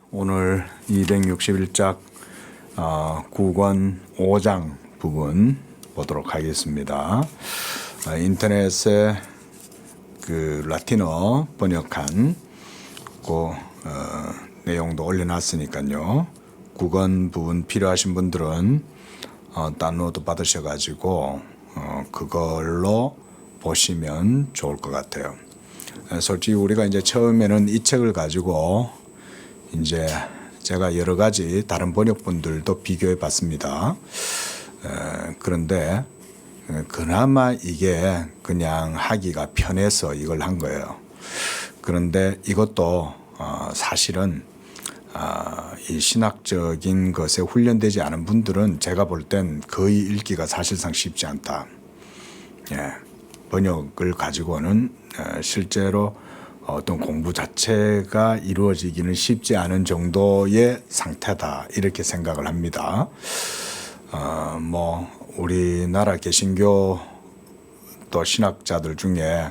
오늘 261짝 9권 5장 부분 보도록 하겠습니다. 인터넷에 그 라틴어 번역한 그 내용도 올려놨으니까요. 9권 부분 필요하신 분들은 다운로드 받으셔가지고 그걸로 보시면 좋을 것 같아요. 솔직히 우리가 이제 처음에는 이 책을 가지고 이제 제가 여러 가지 다른 번역본들도 비교해 봤습니다. 그런데 그나마 이게 그냥 하기가 편해서 이걸 한 거예요. 그런데 이것도 사실은 이 신학적인 것에 훈련되지 않은 분들은 제가 볼 땐 거의 읽기가 사실상 쉽지 않다. 번역을 가지고는 실제로 어떤 공부 자체가 이루어지기는 쉽지 않은 정도의 상태다, 이렇게 생각을 합니다. 우리나라 개신교 또 신학자들 중에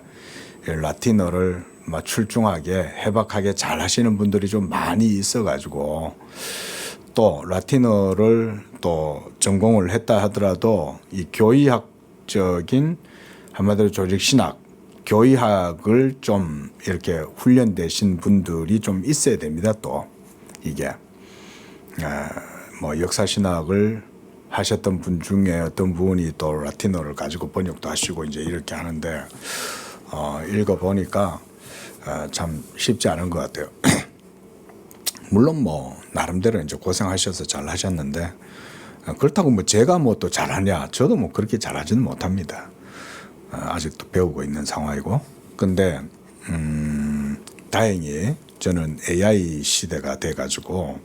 라틴어를 출중하게 해박하게 잘 하시는 분들이 좀 많이 있어가지고, 또 라틴어를 또 전공을 했다 하더라도 이 교의학적인, 한마디로 조직신학, 교의학을 좀 이렇게 훈련되신 분들이 좀 있어야 됩니다. 또 이게 역사신학을 하셨던 분 중에 어떤 분이 또 라틴어를 가지고 번역도 하시고 이제 이렇게 하는데 읽어보니까 참 쉽지 않은 것 같아요. 물론 나름대로 이제 고생하셔서 잘 하셨는데, 그렇다고 제가 또 잘하냐, 저도 그렇게 잘하지는 못합니다. 아직도 배우고 있는 상황이고. 근데 다행히 저는 AI 시대가 돼가지고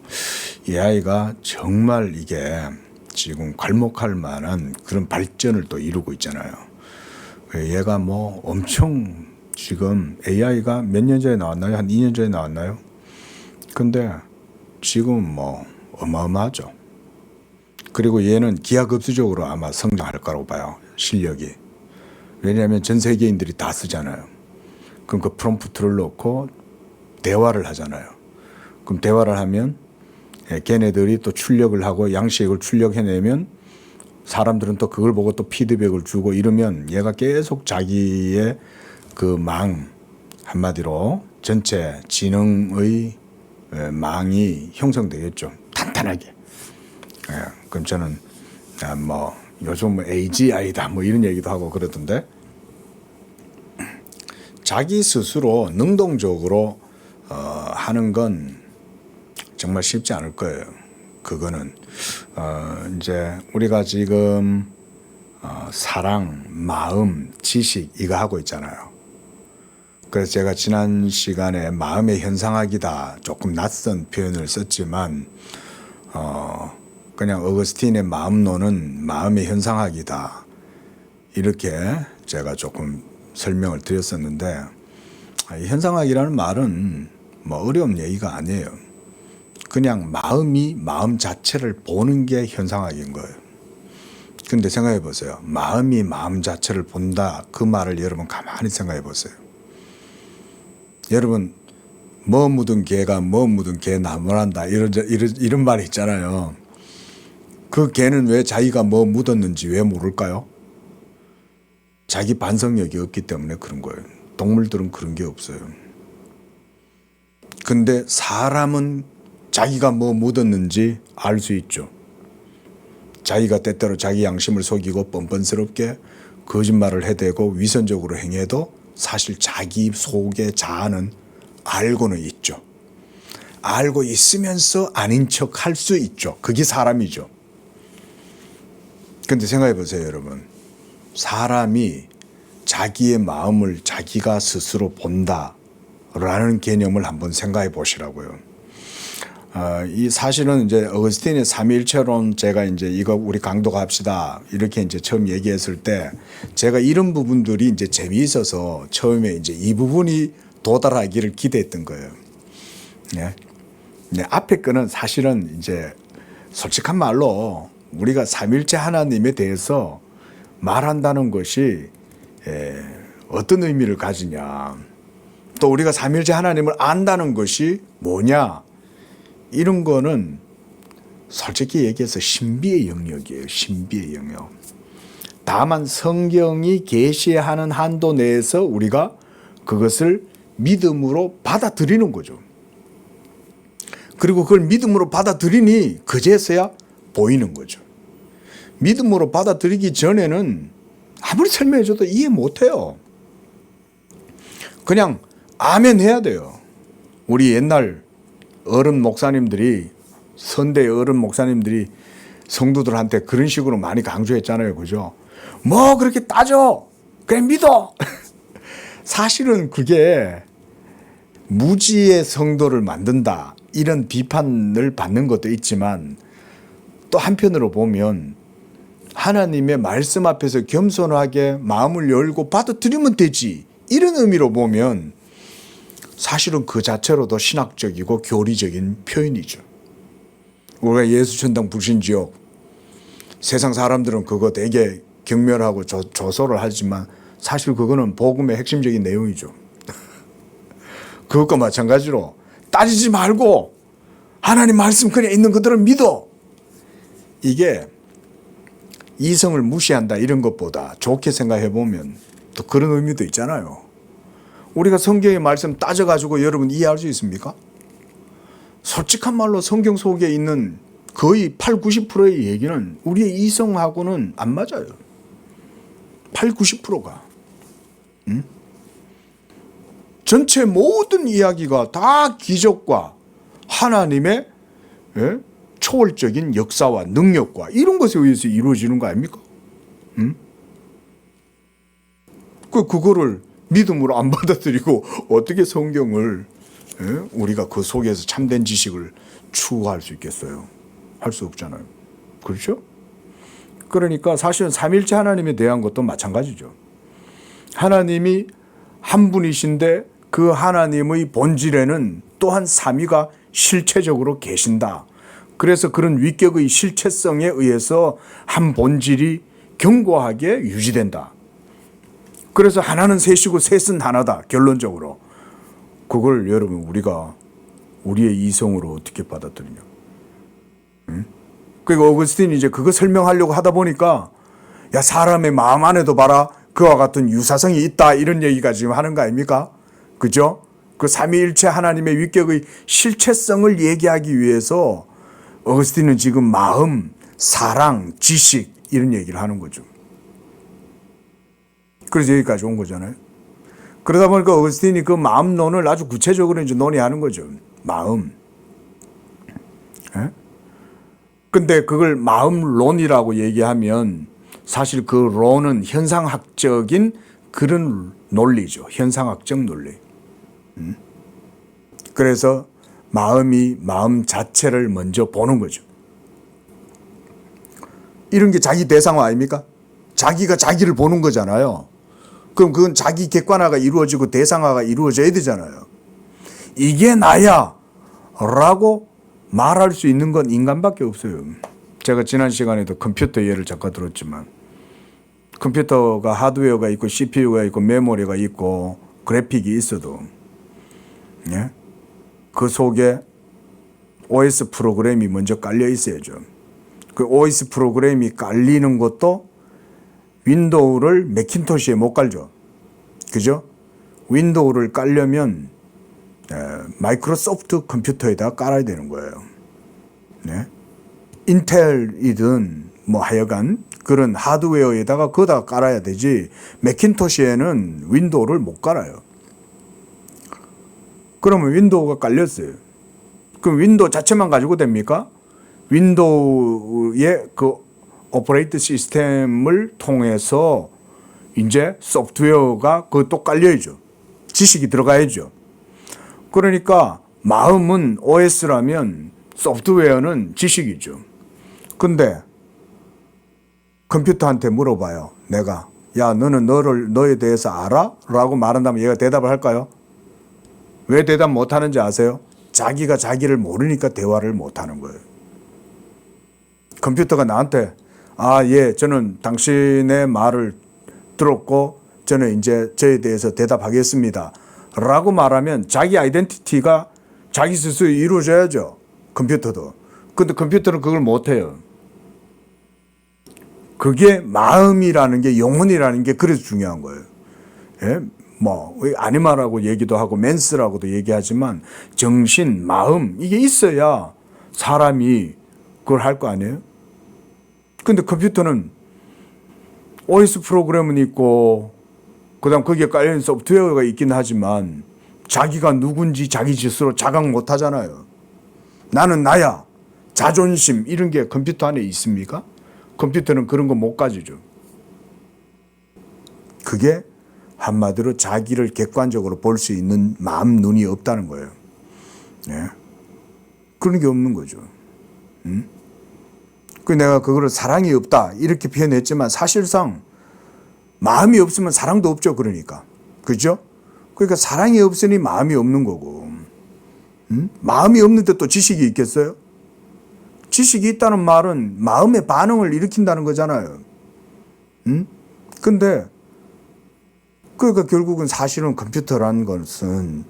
AI가 정말 이게 지금 괄목할 만한 그런 발전을 또 이루고 있잖아요. 얘가 엄청, 지금 AI가 몇 년 전에 나왔나요? 한 2년 전에 나왔나요? 근데 지금 어마어마하죠. 그리고 얘는 기하급수적으로 아마 성장할 거라고 봐요, 실력이. 왜냐하면 전 세계인들이 다 쓰잖아요. 그럼 그 프롬프트를 넣고 대화를 하잖아요. 그럼 대화를 하면 걔네들이 또 출력을 하고 양식을 출력해내면 사람들은 또 그걸 보고 또 피드백을 주고 이러면 얘가 계속 자기의 그 한마디로 전체 지능의 망이 형성되겠죠. 탄탄하게. 그럼 저는 요즘 AGI다 이런 얘기도 하고 그러던데, 자기 스스로 능동적으로 하는 건 정말 쉽지 않을 거예요. 그거는 이제 우리가 지금 사랑, 마음, 지식 이거 하고 있잖아요. 그래서 제가 지난 시간에 마음의 현상학이다, 조금 낯선 표현을 썼지만 그냥 어거스틴의 마음론은 마음의 현상학이다, 이렇게 제가 조금 설명을 드렸었는데, 현상학이라는 말은 어려운 얘기가 아니에요. 그냥 마음이 마음 자체를 보는 게 현상학인 거예요. 근데 생각해 보세요. 마음이 마음 자체를 본다, 그 말을 여러분 가만히 생각해 보세요. 여러분, 묻은 개가 묻은 개 나무란다, 이런 말이 있잖아요. 그 개는 왜 자기가 묻었는지 왜 모를까요? 자기 반성력이 없기 때문에 그런 거예요. 동물들은 그런 게 없어요. 근데 사람은 자기가 묻었는지 알 수 있죠. 자기가 때때로 자기 양심을 속이고 뻔뻔스럽게 거짓말을 해대고 위선적으로 행해도 사실 자기 속의 자아는 알고는 있죠. 알고 있으면서 아닌 척 할 수 있죠. 그게 사람이죠. 근데 생각해 보세요, 여러분. 사람이 자기의 마음을 자기가 스스로 본다라는 개념을 한번 생각해 보시라고요. 이 사실은 이제 어거스틴의 삼위일체론, 제가 이제 이거 우리 강독 합시다 이렇게 이제 처음 얘기했을 때 제가 이런 부분들이 이제 재미있어서 처음에 이제 이 부분이 도달하기를 기대했던 거예요. 앞에 거는 사실은 이제 솔직한 말로 우리가 삼위일체 하나님에 대해서 말한다는 것이 어떤 의미를 가지냐, 또 우리가 삼위일체 하나님을 안다는 것이 뭐냐, 이런 거는 솔직히 얘기해서 신비의 영역이에요. 신비의 영역. 다만 성경이 계시하는 한도 내에서 우리가 그것을 믿음으로 받아들이는 거죠. 그리고 그걸 믿음으로 받아들이니 그제서야 보이는 거죠. 믿음으로 받아들이기 전에는 아무리 설명해줘도 이해 못해요. 그냥 아멘 해야 돼요. 우리 옛날 어른 목사님들이, 선대 어른 목사님들이 성도들한테 그런 식으로 많이 강조했잖아요. 그죠? 뭐 그렇게 따져. 그냥 믿어. 사실은 그게 무지의 성도를 만든다, 이런 비판을 받는 것도 있지만, 또 한편으로 보면 하나님의 말씀 앞에서 겸손하게 마음을 열고 받아들이면 되지, 이런 의미로 보면 사실은 그 자체로도 신학적이고 교리적인 표현이죠. 우리가 예수천당 불신지옥, 세상 사람들은 그거 되게 경멸하고 조소를 하지만 사실 그거는 복음의 핵심적인 내용이죠. 그것과 마찬가지로 따지지 말고 하나님 말씀 그냥 있는 그대로 믿어. 이게 이성을 무시한다 이런 것보다 좋게 생각해 보면 또 그런 의미도 있잖아요. 우리가 성경의 말씀 따져가지고 여러분 이해할 수 있습니까? 솔직한 말로 성경 속에 있는 거의 80~90%의 얘기는 우리의 이성하고는 안 맞아요. 80~90%가. 전체 모든 이야기가 다 기적과 하나님의 초월적인 역사와 능력과 이런 것에 의해서 이루어지는 거 아닙니까? 그거를 믿음으로 안 받아들이고 어떻게 성경을 우리가 그 속에서 참된 지식을 추구할 수 있겠어요? 할 수 없잖아요. 그렇죠? 그러니까 사실은 삼일체 하나님에 대한 것도 마찬가지죠. 하나님이 한 분이신데 그 하나님의 본질에는 또한 삼위가 실체적으로 계신다. 그래서 그런 위격의 실체성에 의해서 한 본질이 견고하게 유지된다. 그래서 하나는 셋이고 셋은 하나다. 결론적으로. 그걸 여러분 우리가 우리의 이성으로 어떻게 받아들이냐. 그리고 어거스틴이 이제 그거 설명하려고 하다 보니까 야 사람의 마음 안에도 봐라. 그와 같은 유사성이 있다. 이런 얘기가 지금 하는 거 아닙니까? 그죠? 그 삼위일체 하나님의 위격의 실체성을 얘기하기 위해서 어거스틴은 지금 마음, 사랑, 지식 이런 얘기를 하는 거죠. 그래서 여기까지 온 거잖아요. 그러다 보니까 어거스틴이 그 마음론을 아주 구체적으로 이제 논의하는 거죠. 마음. 근데 그걸 마음론이라고 얘기하면 사실 그 론은 현상학적인 그런 논리죠. 현상학적 논리. 그래서 마음이 마음 자체를 먼저 보는 거죠. 이런 게 자기 대상화 아닙니까? 자기가 자기를 보는 거잖아요. 그럼 그건 자기 객관화가 이루어지고 대상화가 이루어져야 되잖아요. 이게 나야 라고 말할 수 있는 건 인간밖에 없어요. 제가 지난 시간에도 컴퓨터 예를 잠깐 들었지만 컴퓨터가 하드웨어가 있고 CPU가 있고 메모리가 있고 그래픽이 있어도 그 속에 OS 프로그램이 먼저 깔려 있어야죠. 그 OS 프로그램이 깔리는 것도 윈도우를 매킨토시에 못 깔죠. 그죠? 윈도우를 깔려면 마이크로소프트 컴퓨터에다 깔아야 되는 거예요. 네? 인텔이든 뭐 하여간 그런 하드웨어에다가 그거다 깔아야 되지 매킨토시에는 윈도우를 못 깔아요. 그러면 윈도우가 깔렸어요. 그럼 윈도우 자체만 가지고 됩니까? 윈도우의 그 오퍼레이트 시스템을 통해서 이제 소프트웨어가 그것도 깔려야죠. 지식이 들어가야죠. 그러니까 마음은 OS라면 소프트웨어는 지식이죠. 근데 컴퓨터한테 물어봐요. 내가 야 너는 너에 대해서 알아? 라고 말한다면 얘가 대답을 할까요? 왜 대답 못하는지 아세요? 자기가 자기를 모르니까 대화를 못하는 거예요. 컴퓨터가 나한테 예, 저는 당신의 말을 들었고 저는 이제 저에 대해서 대답하겠습니다 라고 말하면 자기 아이덴티티가 자기 스스로 이루어져야죠. 컴퓨터도. 근데 컴퓨터는 그걸 못해요. 그게 마음이라는 게, 영혼이라는 게 그래서 중요한 거예요. 예? 뭐 아니마라고 얘기도 하고 맨스라고도 얘기하지만 정신, 마음 이게 있어야 사람이 그걸 할 거 아니에요? 근데 컴퓨터는 OS 프로그램은 있고 그다음 거기에 깔려있는 소프트웨어가 있긴 하지만 자기가 누군지 자기 스스로 자각 못 하잖아요. 나는 나야. 자존심 이런 게 컴퓨터 안에 있습니까? 컴퓨터는 그런 거 못 가지죠. 그게 한마디로 자기를 객관적으로 볼 수 있는 마음, 눈이 없다는 거예요. 예? 그런 게 없는 거죠. 그 내가 그거를 사랑이 없다 이렇게 표현했지만 사실상 마음이 없으면 사랑도 없죠. 그러니까. 그죠? 그러니까 사랑이 없으니 마음이 없는 거고. 마음이 없는데 또 지식이 있겠어요? 지식이 있다는 말은 마음의 반응을 일으킨다는 거잖아요. 근데 그러니까 결국은 사실은 컴퓨터라는 것은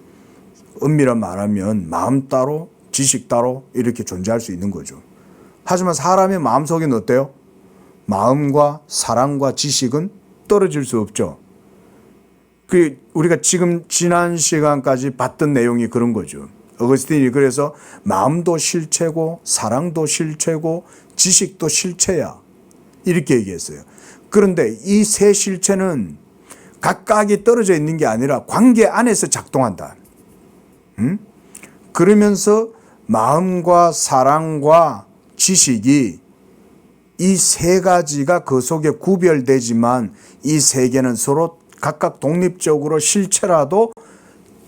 엄밀한 말하면 마음 따로 지식 따로 이렇게 존재할 수 있는 거죠. 하지만 사람의 마음속에는 어때요? 마음과 사랑과 지식은 떨어질 수 없죠. 그 우리가 지금 지난 시간까지 봤던 내용이 그런 거죠. 어거스틴이 그래서 마음도 실체고 사랑도 실체고 지식도 실체야 이렇게 얘기했어요. 그런데 이 세 실체는 각각이 떨어져 있는 게 아니라 관계 안에서 작동한다. 그러면서 마음과 사랑과 지식이 이 세 가지가 그 속에 구별되지만 이 세 개는 서로 각각 독립적으로 실체라도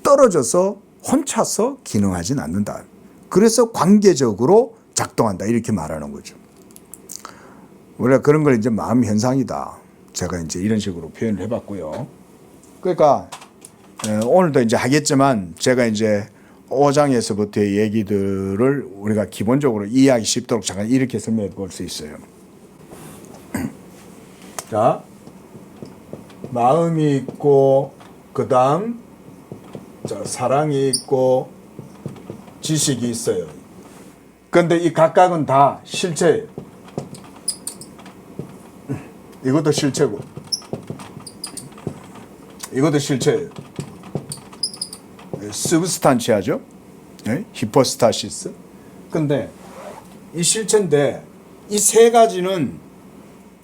떨어져서 혼자서 기능하진 않는다. 그래서 관계적으로 작동한다. 이렇게 말하는 거죠. 우리가 그런 걸 이제 마음 현상이다. 제가 이제 이런 식으로 표현을 해봤고요. 그러니까 오늘도 이제 하겠지만 제가 이제 5장에서부터의 얘기들을 우리가 기본적으로 이해하기 쉽도록 잠깐 이렇게 설명해 볼 수 있어요. 자, 마음이 있고 그 다음 사랑이 있고 지식이 있어요. 그런데 이 각각은 다 실체예요. 이것도 실체고 이것도 실체예요. 스브스탄치아죠. 네? 히포스타시스. 근데 이 실체인데 이 세 가지는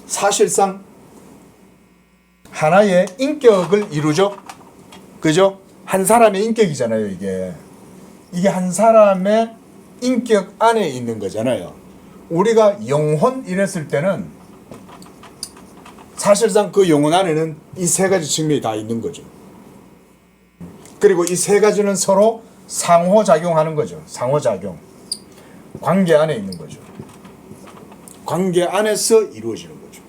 사실상 하나의 인격을 이루죠. 그죠? 한 사람의 인격이잖아요, 이게. 이게 한 사람의 인격 안에 있는 거잖아요. 우리가 영혼 이랬을 때는 사실상 그 영혼 안에는 이 세 가지 측면이 다 있는 거죠. 그리고 이 세 가지는 서로 상호작용하는 거죠. 상호작용. 관계 안에 있는 거죠. 관계 안에서 이루어지는 거죠.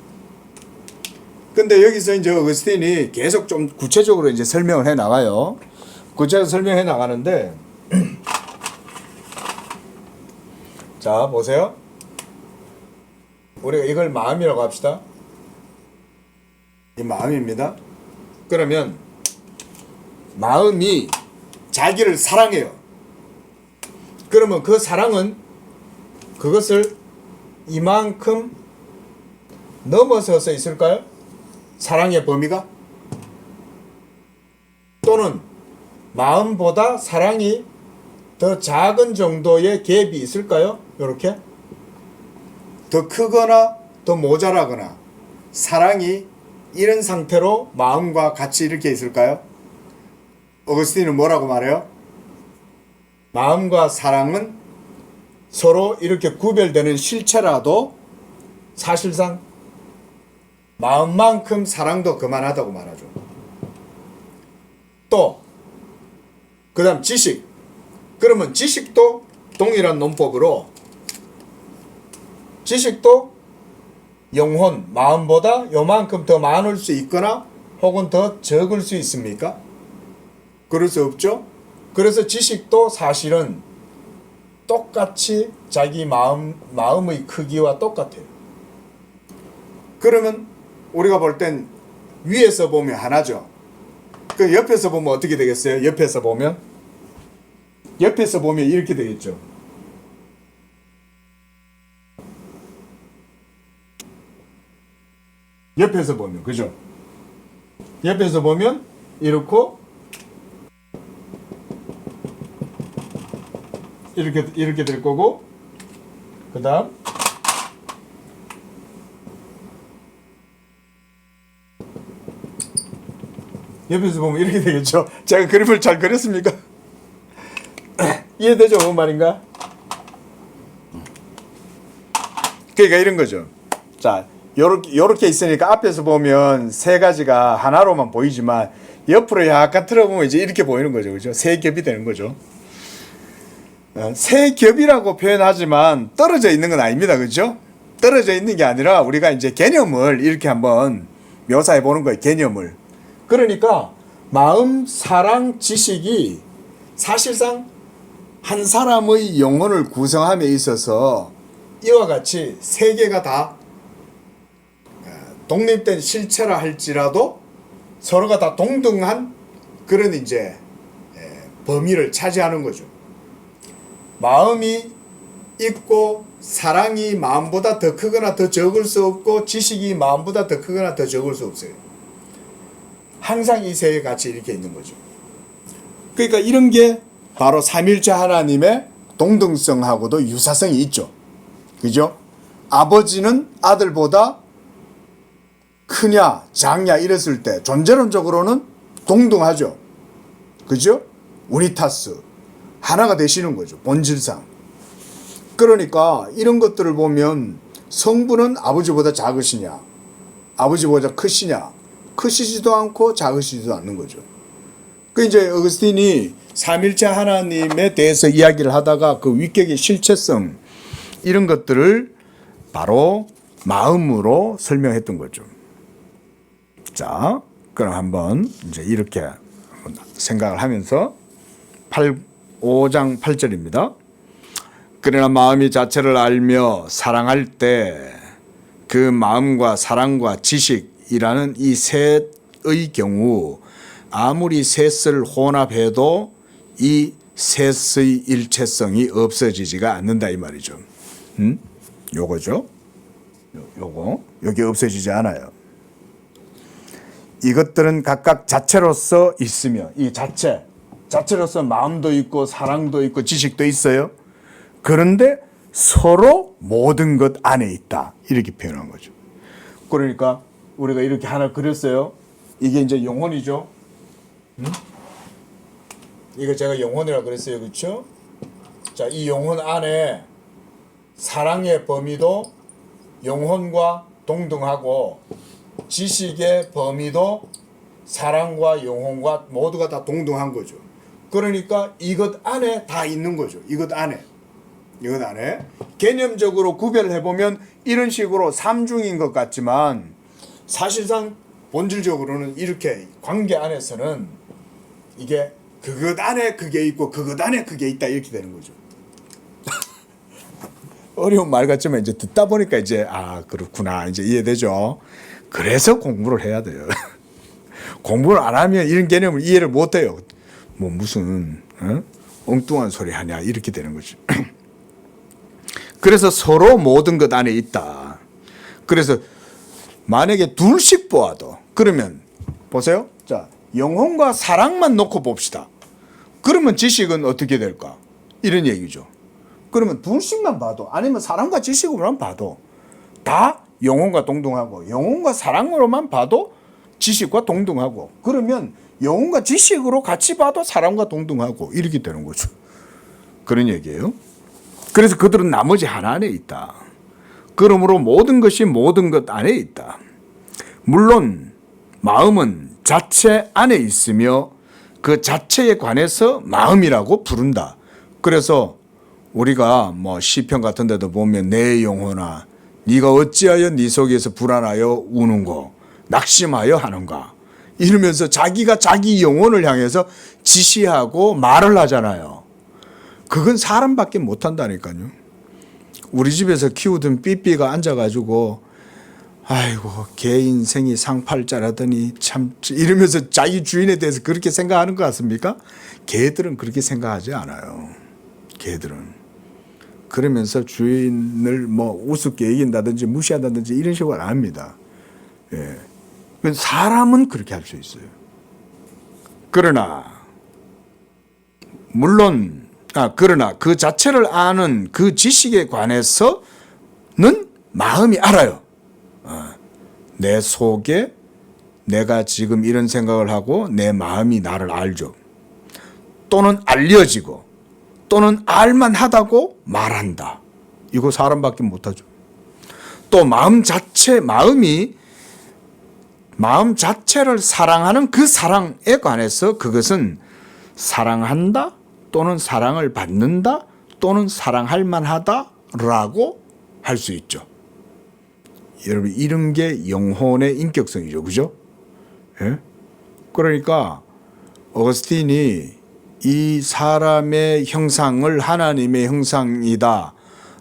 근데 여기서 이제 어거스틴이 계속 좀 구체적으로 이제 설명을 해 나가요. 구체적으로 설명해 나가는데, 자, 보세요. 우리가 이걸 마음이라고 합시다. 이 마음입니다. 그러면 마음이 자기를 사랑해요. 그러면 그 사랑은 그것을 이만큼 넘어서서 있을까요? 사랑의 범위가? 또는 마음보다 사랑이 더 작은 정도의 갭이 있을까요? 이렇게 더 크거나 더 모자라거나 사랑이 이런 상태로 마음과 같이 이렇게 있을까요? 어거스틴은 뭐라고 말해요? 마음과 사랑은 서로 이렇게 구별되는 실체라도 사실상 마음만큼 사랑도 그만하다고 말하죠. 또 그 다음 지식. 그러면 지식도 동일한 논법으로 지식도 영혼, 마음보다 요만큼 더 많을 수 있거나 혹은 더 적을 수 있습니까? 그럴 수 없죠. 그래서 지식도 사실은 똑같이 자기 마음의 크기와 똑같아요. 그러면 우리가 볼 땐 위에서 보면 하나죠. 그 옆에서 보면 어떻게 되겠어요? 옆에서 보면 이렇게 되겠죠. 옆에서 보면 그죠? 옆에서 보면 이렇고 이렇게 될 거고, 그다음 옆에서 보면 이렇게 되겠죠. 제가 그림을 잘 그렸습니까? 이해되죠? 뭔 말인가? 그러니까 이런 거죠. 자, 요렇게 있으니까 앞에서 보면 세 가지가 하나로만 보이지만 옆으로 약간 틀어보면 이제 이렇게 보이는 거죠. 그죠? 세 겹이 되는 거죠. 세 겹이라고 표현하지만 떨어져 있는 건 아닙니다. 그죠? 떨어져 있는 게 아니라 우리가 이제 개념을 이렇게 한번 묘사해 보는 거예요. 개념을. 그러니까 마음, 사랑, 지식이 사실상 한 사람의 영혼을 구성함에 있어서 이와 같이 세 개가 다 독립된 실체라 할지라도 서로가 다 동등한 그런 이제 범위를 차지하는 거죠. 마음이 있고 사랑이 마음보다 더 크거나 더 적을 수 없고 지식이 마음보다 더 크거나 더 적을 수 없어요. 항상 이 세 같이 이렇게 있는 거죠. 그러니까 이런 게 바로 삼일체 하나님의 동등성하고도 유사성이 있죠. 그죠? 아버지는 아들보다 크냐 작냐 이랬을 때 존재론적으로는 동등하죠. 그죠? 우니타스 하나가 되시는 거죠. 본질상. 그러니까 이런 것들을 보면 성부는 아버지보다 작으시냐 아버지보다 크시냐 크시지도 않고 작으시지도 않는 거죠. 그 이제 어거스틴이 삼일체 하나님에 대해서 이야기를 하다가 그 위격의 실체성 이런 것들을 바로 마음으로 설명했던 거죠. 자, 그럼 한번 이제 이렇게 생각을 하면서 5장 8절입니다. 그러나 마음이 자체를 알며 사랑할 때 그 마음과 사랑과 지식이라는 이 셋의 경우 아무리 셋을 혼합해도 이 셋의 일체성이 없어지지가 않는다 이 말이죠. 요거죠. 요거 여기 없어지지 않아요. 이것들은 각각 자체로서 있으며 이 자체로서 마음도 있고 사랑도 있고 지식도 있어요. 그런데 서로 모든 것 안에 있다 이렇게 표현한 거죠. 그러니까 우리가 이렇게 하나 그렸어요. 이게 이제 영혼이죠. 이거 제가 영혼이라고 그랬어요. 그렇죠? 자, 이 영혼 안에 사랑의 범위도 영혼과 동등하고 지식의 범위도 사랑과 영혼과 모두가 다 동등한 거죠. 그러니까 이것 안에 다 있는 거죠. 이것 안에 개념적으로 구별해 보면 이런 식으로 삼중인 것 같지만 사실상 본질적으로는 이렇게 관계 안에서는 이게 그것 안에 그게 있고 그것 안에 그게 있다 이렇게 되는 거죠. 어려운 말 같지만 이제 듣다 보니까 이제 그렇구나 이제 이해되죠. 그래서 공부를 해야 돼요. 공부를 안 하면 이런 개념을 이해를 못 해요. 뭐 무슨 엉뚱한 소리 하냐 이렇게 되는 거죠. 그래서 서로 모든 것 안에 있다. 그래서 만약에 둘씩 보아도 그러면 보세요. 자, 영혼과 사랑만 놓고 봅시다. 그러면 지식은 어떻게 될까? 이런 얘기죠. 그러면 둘씩만 봐도 아니면 사랑과 지식으로만 봐도 다 영혼과 동등하고 영혼과 사랑으로만 봐도 지식과 동등하고 그러면 영혼과 지식으로 같이 봐도 사랑과 동등하고 이렇게 되는 거죠. 그런 얘기예요. 그래서 그들은 나머지 하나 안에 있다. 그러므로 모든 것이 모든 것 안에 있다. 물론 마음은 자체 안에 있으며 그 자체에 관해서 마음이라고 부른다. 그래서 우리가 뭐 시편 같은 데도 보면 내 영혼아 네가 어찌하여 네 속에서 불안하여 우는고 낙심하여 하는가 이러면서 자기가 자기 영혼을 향해서 지시하고 말을 하잖아요. 그건 사람밖에 못한다니까요. 우리 집에서 키우던 삐삐가 앉아가지고 아이고 개 인생이 상팔자라더니 참 이러면서 자기 주인에 대해서 그렇게 생각하는 것 같습니까? 개들은 그렇게 생각하지 않아요. 개들은 그러면서 주인을 뭐 우습게 얘긴다든지 무시한다든지 이런 식으로 안 합니다. 사람은 그렇게 할 수 있어요. 그러나 그러나 그 자체를 아는 그 지식에 관해서는 마음이 알아요. 내 속에 내가 지금 이런 생각을 하고 내 마음이 나를 알죠. 또는 알려지고 또는 알만하다고 말한다. 이거 사람밖에 못하죠. 또 마음 자체를 사랑하는 그 사랑에 관해서 그것은 사랑한다 또는 사랑을 받는다 또는 사랑할 만하다라고 할 수 있죠. 여러분 이런 게 영혼의 인격성이죠. 그죠? 예? 그러니까 어거스틴이 이 사람의 형상을 하나님의 형상이다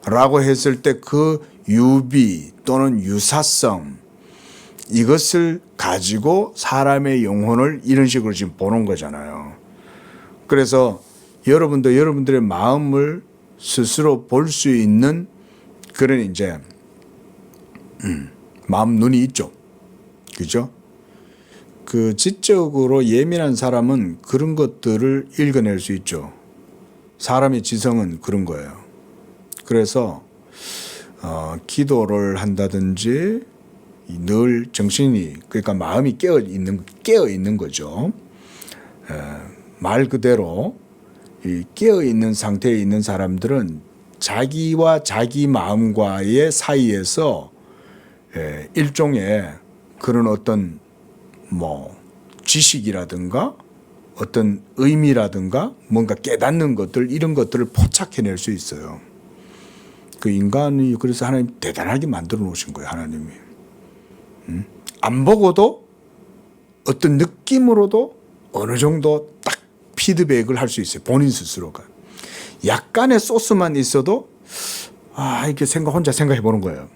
라고 했을 때 그 유비 또는 유사성 이것을 가지고 사람의 영혼을 이런 식으로 지금 보는 거잖아요. 그래서 여러분도 여러분들의 마음을 스스로 볼 수 있는 그런 이제 마음 눈이 있죠. 그죠? 그 지적으로 예민한 사람은 그런 것들을 읽어낼 수 있죠. 사람의 지성은 그런 거예요. 그래서 기도를 한다든지 늘 정신이 그러니까 마음이 깨어 있는 거죠. 말 그대로 깨어 있는 상태에 있는 사람들은 자기와 자기 마음과의 사이에서 일종의 그런 어떤 지식이라든가 어떤 의미라든가 뭔가 깨닫는 것들 이런 것들을 포착해낼 수 있어요. 그 인간이 그래서 하나님 대단하게 만들어 놓으신 거예요. 하나님이 안 보고도 어떤 느낌으로도 어느 정도 딱 피드백을 할 수 있어요. 본인 스스로가 약간의 소스만 있어도 이렇게 혼자 생각해 보는 거예요.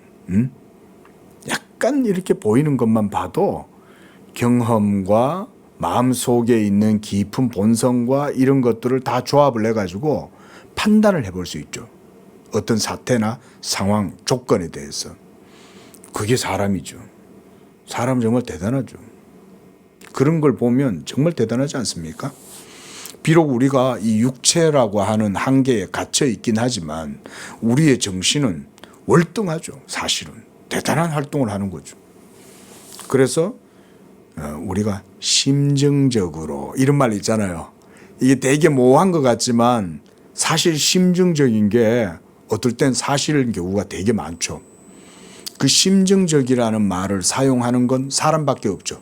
약간 이렇게 보이는 것만 봐도 경험과 마음 속에 있는 깊은 본성과 이런 것들을 다 조합을 해가지고 판단을 해볼 수 있죠. 어떤 사태나 상황, 조건에 대해서. 그게 사람이죠. 사람 정말 대단하죠. 그런 걸 보면 정말 대단하지 않습니까? 비록 우리가 이 육체라고 하는 한계에 갇혀 있긴 하지만 우리의 정신은 월등하죠. 사실은. 대단한 활동을 하는 거죠. 그래서 우리가 심정적으로 이런 말 있잖아요. 이게 되게 모호한 것 같지만 사실 심정적인 게 어떨 땐 사실인 경우가 되게 많죠. 그 심정적이라는 말을 사용하는 건 사람밖에 없죠.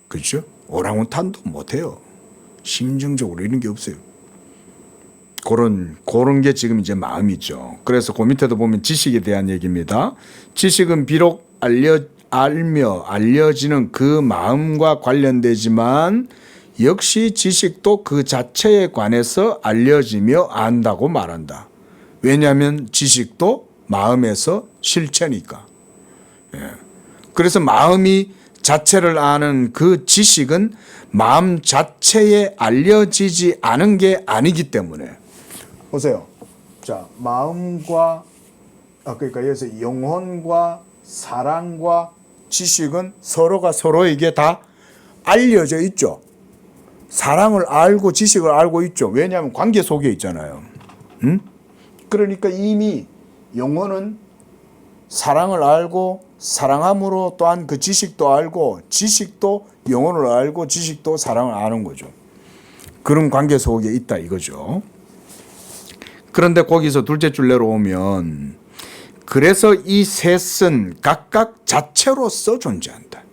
그렇죠? 오랑우탄도 못해요. 심정적으로 이런 게 없어요. 그런 게 지금 이제 마음이죠. 그래서 그 밑에도 보면 지식에 대한 얘기입니다. 지식은 비록 알려지는 그 마음과 관련되지만 역시 지식도 그 자체에 관해서 알려지며 안다고 말한다. 왜냐하면 지식도 마음에서 실체니까. 그래서 마음이 자체를 아는 그 지식은 마음 자체에 알려지지 않은 게 아니기 때문에. 보세요. 자, 마음과 그러니까 여기서 영혼과 사랑과 지식은 서로가 서로에게 다 알려져 있죠. 사랑을 알고 지식을 알고 있죠. 왜냐하면 관계 속에 있잖아요. 그러니까 이미 영혼은 사랑을 알고 사랑함으로 또한 그 지식도 알고 지식도 영혼을 알고 지식도 사랑을 아는 거죠. 그런 관계 속에 있다 이거죠. 그런데 거기서 둘째 줄 내려오면 그래서 이 셋은 각각 자체로서 존재한다.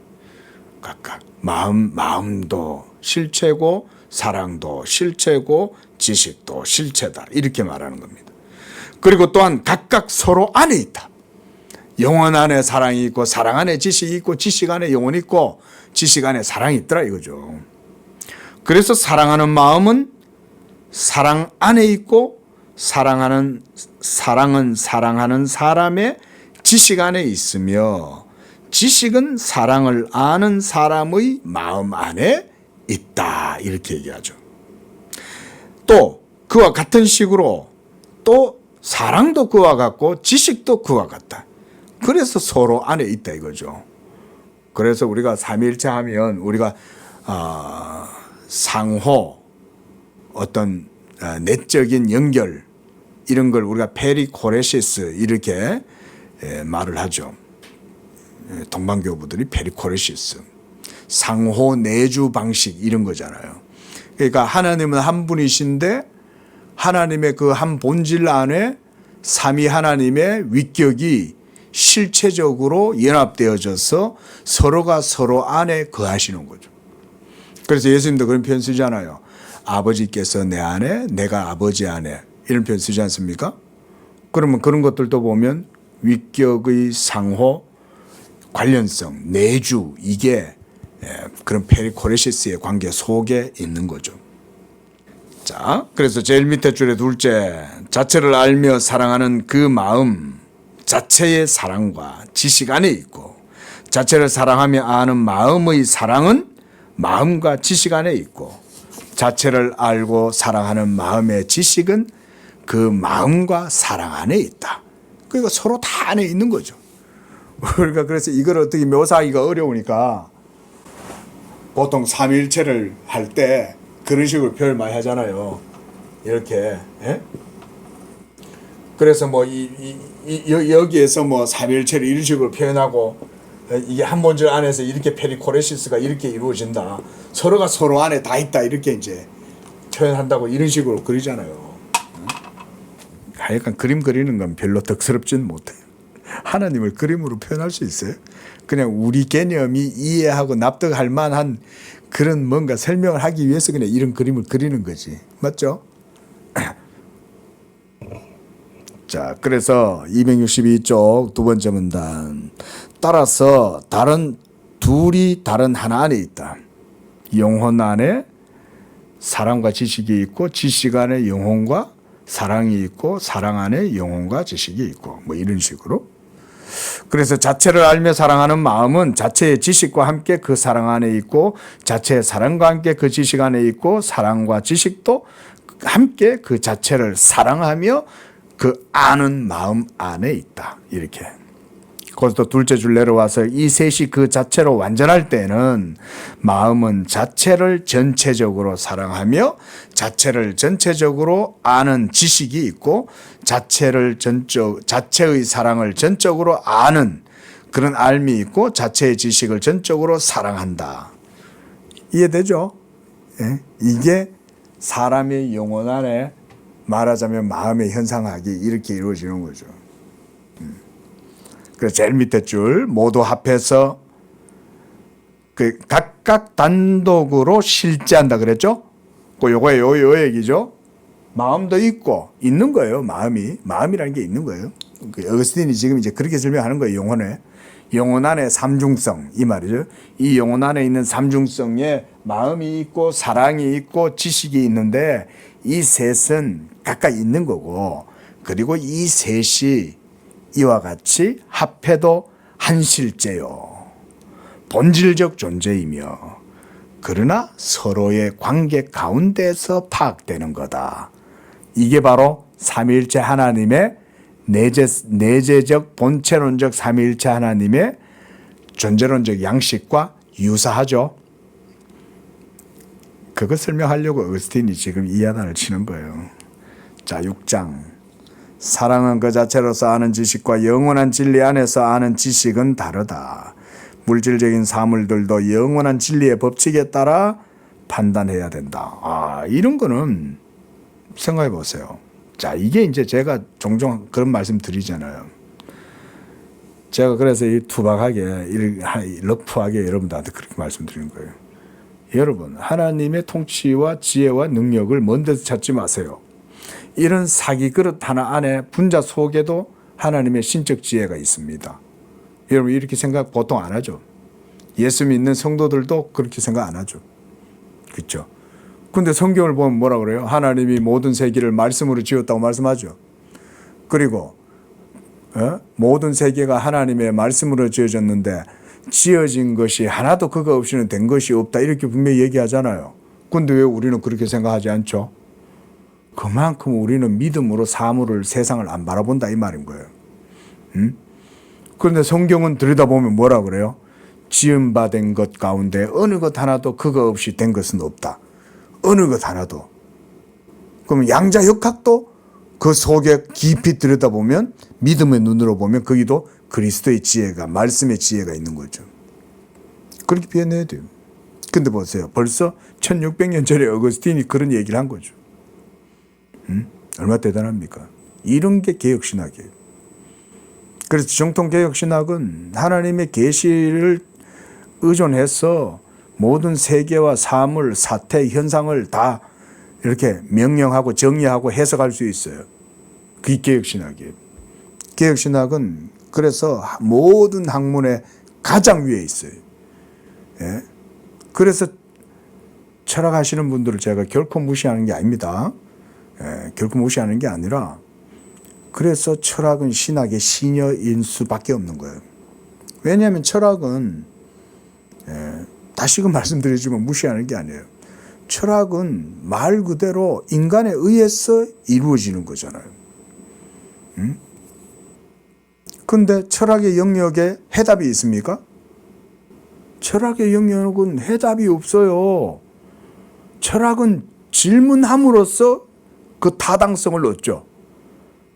각각 마음도 실체고 사랑도 실체고 지식도 실체다. 이렇게 말하는 겁니다. 그리고 또한 각각 서로 안에 있다. 영혼 안에 사랑이 있고 사랑 안에 지식이 있고 지식 안에 영혼이 있고 지식 안에 사랑이 있더라 이거죠. 그래서 사랑하는 마음은 사랑 안에 있고 사랑은 사랑하는 사람의 지식 안에 있으며 지식은 사랑을 아는 사람의 마음 안에 있다. 이렇게 얘기하죠. 또 그와 같은 식으로 또 사랑도 그와 같고 지식도 그와 같다. 그래서 서로 안에 있다 이거죠. 그래서 우리가 삼위일체 하면 우리가 상호 어떤 내적인 연결 이런 걸 우리가 페리코레시스 이렇게 말을 하죠. 동방교부들이 페리코레시스, 상호 내주 방식 이런 거잖아요. 그러니까 하나님은 한 분이신데 하나님의 그 한 본질 안에 삼위 하나님의 위격이 실체적으로 연합되어져서 서로가 서로 안에 거하시는 거죠. 그래서 예수님도 그런 표현 쓰잖아요. 아버지께서 내 안에, 내가 아버지 안에 이런 표현 쓰지 않습니까? 그러면 그런 것들도 보면 위격의 상호, 관련성, 내주 이게 그런 페리코레시스의 관계 속에 있는 거죠. 자, 그래서 제일 밑에 줄에 둘째, 자체를 알며 사랑하는 그 마음 자체의 사랑과 지식 안에 있고, 자체를 사랑하며 아는 마음의 사랑은 마음과 지식 안에 있고, 자체를 알고 사랑하는 마음의 지식은 그 마음과 사랑 안에 있다. 그러니까 서로 다 안에 있는 거죠. 우리가 그래서 이걸 어떻게 묘사하기가 어려우니까 보통 삼위일체를 할 때 그런 식으로 표현을 많이 하잖아요. 이렇게. 그래서 뭐 여기에서 뭐 삼위일체를 이런 식으로 표현하고, 이게 한 본질 안에서 이렇게 페리코레시스가 이렇게 이루어진다. 서로가 서로 안에 다 있다. 이렇게 이제 표현한다고 이런 식으로 그리잖아요. 하여간 그림 그리는 건 별로 덕스럽지는 못해요. 하나님을 그림으로 표현할 수 있어요? 그냥 우리 개념이 이해하고 납득할 만한 그런 뭔가 설명을 하기 위해서 그냥 이런 그림을 그리는 거지. 맞죠? 자, 그래서 262쪽 두 번째 문단. 따라서 둘이 다른 하나 안에 있다. 영혼 안에 사랑과 지식이 있고, 지식 안에 영혼과 사랑이 있고, 사랑 안에 영혼과 지식이 있고, 뭐 이런 식으로. 그래서 자체를 알며 사랑하는 마음은 자체의 지식과 함께 그 사랑 안에 있고, 자체의 사랑과 함께 그 지식 안에 있고, 사랑과 지식도 함께 그 자체를 사랑하며 그 아는 마음 안에 있다. 이렇게. 거기서 또 둘째 줄 내려와서 이 셋이 그 자체로 완전할 때는 마음은 자체를 전체적으로 사랑하며 자체를 전체적으로 아는 지식이 있고, 자체의 사랑을 전적으로 아는 그런 알미 있고, 자체의 지식을 전적으로 사랑한다. 이해되죠? 예? 이게 사람의 영혼 안에 말하자면 마음의 현상학이 이렇게 이루어지는 거죠. 그래서 제일 밑에 줄 모두 합해서 그 각각 단독으로 실제한다 그랬죠? 요거에 요 얘기죠. 마음도 있고 있는 거예요. 마음이라는 게 있는 거예요. 어거스틴이 지금 이제 그렇게 설명하는 거예요. 영혼 안에 삼중성 이 말이죠. 이 영혼 안에 있는 삼중성에 마음이 있고 사랑이 있고 지식이 있는데, 이 셋은 각각 있는 거고, 그리고 이 셋이 이와 같이 합해도 한 실제요. 본질적 존재이며, 그러나 서로의 관계 가운데서 파악되는 거다. 이게 바로 삼위일체 하나님의 내재적 본체론적 삼위일체 하나님의 존재론적 양식과 유사하죠. 그거 설명하려고 어거스틴이 지금 이 야단을 치는 거예요. 자, 6장. 사랑은 그 자체로서 아는 지식과 영원한 진리 안에서 아는 지식은 다르다. 물질적인 사물들도 영원한 진리의 법칙에 따라 판단해야 된다. 이런 거는 생각해 보세요. 자, 이게 이제 제가 종종 그런 말씀 드리잖아요. 제가 그래서 이 투박하게, 러프하게 여러분들한테 그렇게 말씀드리는 거예요. 여러분, 하나님의 통치와 지혜와 능력을 먼 데서 찾지 마세요. 이런 사기 그릇 하나 안에 분자 속에도 하나님의 신적 지혜가 있습니다. 여러분 이렇게 생각 보통 안 하죠. 예수 믿는 성도들도 그렇게 생각 안 하죠. 그렇죠? 근데 성경을 보면 뭐라 그래요? 하나님이 모든 세계를 말씀으로 지었다고 말씀하죠. 그리고 모든 세계가 하나님의 말씀으로 지어졌는데 지어진 것이 하나도 그거 없이는 된 것이 없다. 이렇게 분명히 얘기하잖아요. 근데 왜 우리는 그렇게 생각하지 않죠? 그만큼 우리는 믿음으로 사물을, 세상을 안 바라본다 이 말인 거예요. 그런데 성경은 들여다보면 뭐라 그래요? 지음받은 것 가운데 어느 것 하나도 그거 없이 된 것은 없다. 어느 것 하나도. 그럼 양자역학도 그 속에 깊이 들여다보면 믿음의 눈으로 보면 거기도 그리스도의 지혜가 말씀의 지혜가 있는 거죠. 그렇게 표현해야 돼요. 근데 보세요. 벌써 1600년 전에 어거스틴이 그런 얘기를 한 거죠. 얼마나 대단합니까? 이런 게 개혁신학이에요. 그래서 정통 개혁신학은 하나님의 계시를 의존해서 모든 세계와 사물, 사태, 현상을 다 이렇게 명령하고 정의하고 해석할 수 있어요. 그게 개혁신학이에요. 개혁신학은 그래서 모든 학문의 가장 위에 있어요. 예? 그래서 철학하시는 분들을 제가 결코 무시하는 게 아닙니다. 예, 결코 무시하는 게 아니라 그래서 철학은 신학의 시녀인 수밖에 없는 거예요. 왜냐하면 철학은 다시금 말씀드리지만 무시하는 게 아니에요. 철학은 말 그대로 인간에 의해서 이루어지는 거잖아요. 그런데 철학의 영역에 해답이 있습니까? 철학의 영역은 해답이 없어요. 철학은 질문함으로써 그 타당성을 얻죠.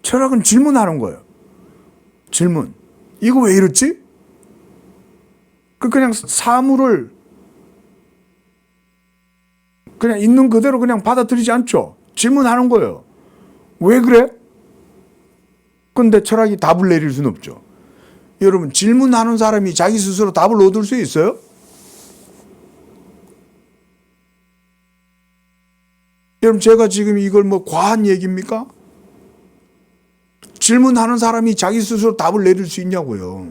철학은 질문하는 거예요. 질문. 이거 왜 이렇지? 그냥 사물을 그냥 있는 그대로 그냥 받아들이지 않죠. 질문하는 거예요. 왜 그래? 근데 철학이 답을 내릴 수는 없죠. 여러분, 질문하는 사람이 자기 스스로 답을 얻을 수 있어요? 여러분, 제가 지금 이걸 뭐 과한 얘기입니까? 질문하는 사람이 자기 스스로 답을 내릴 수 있냐고요.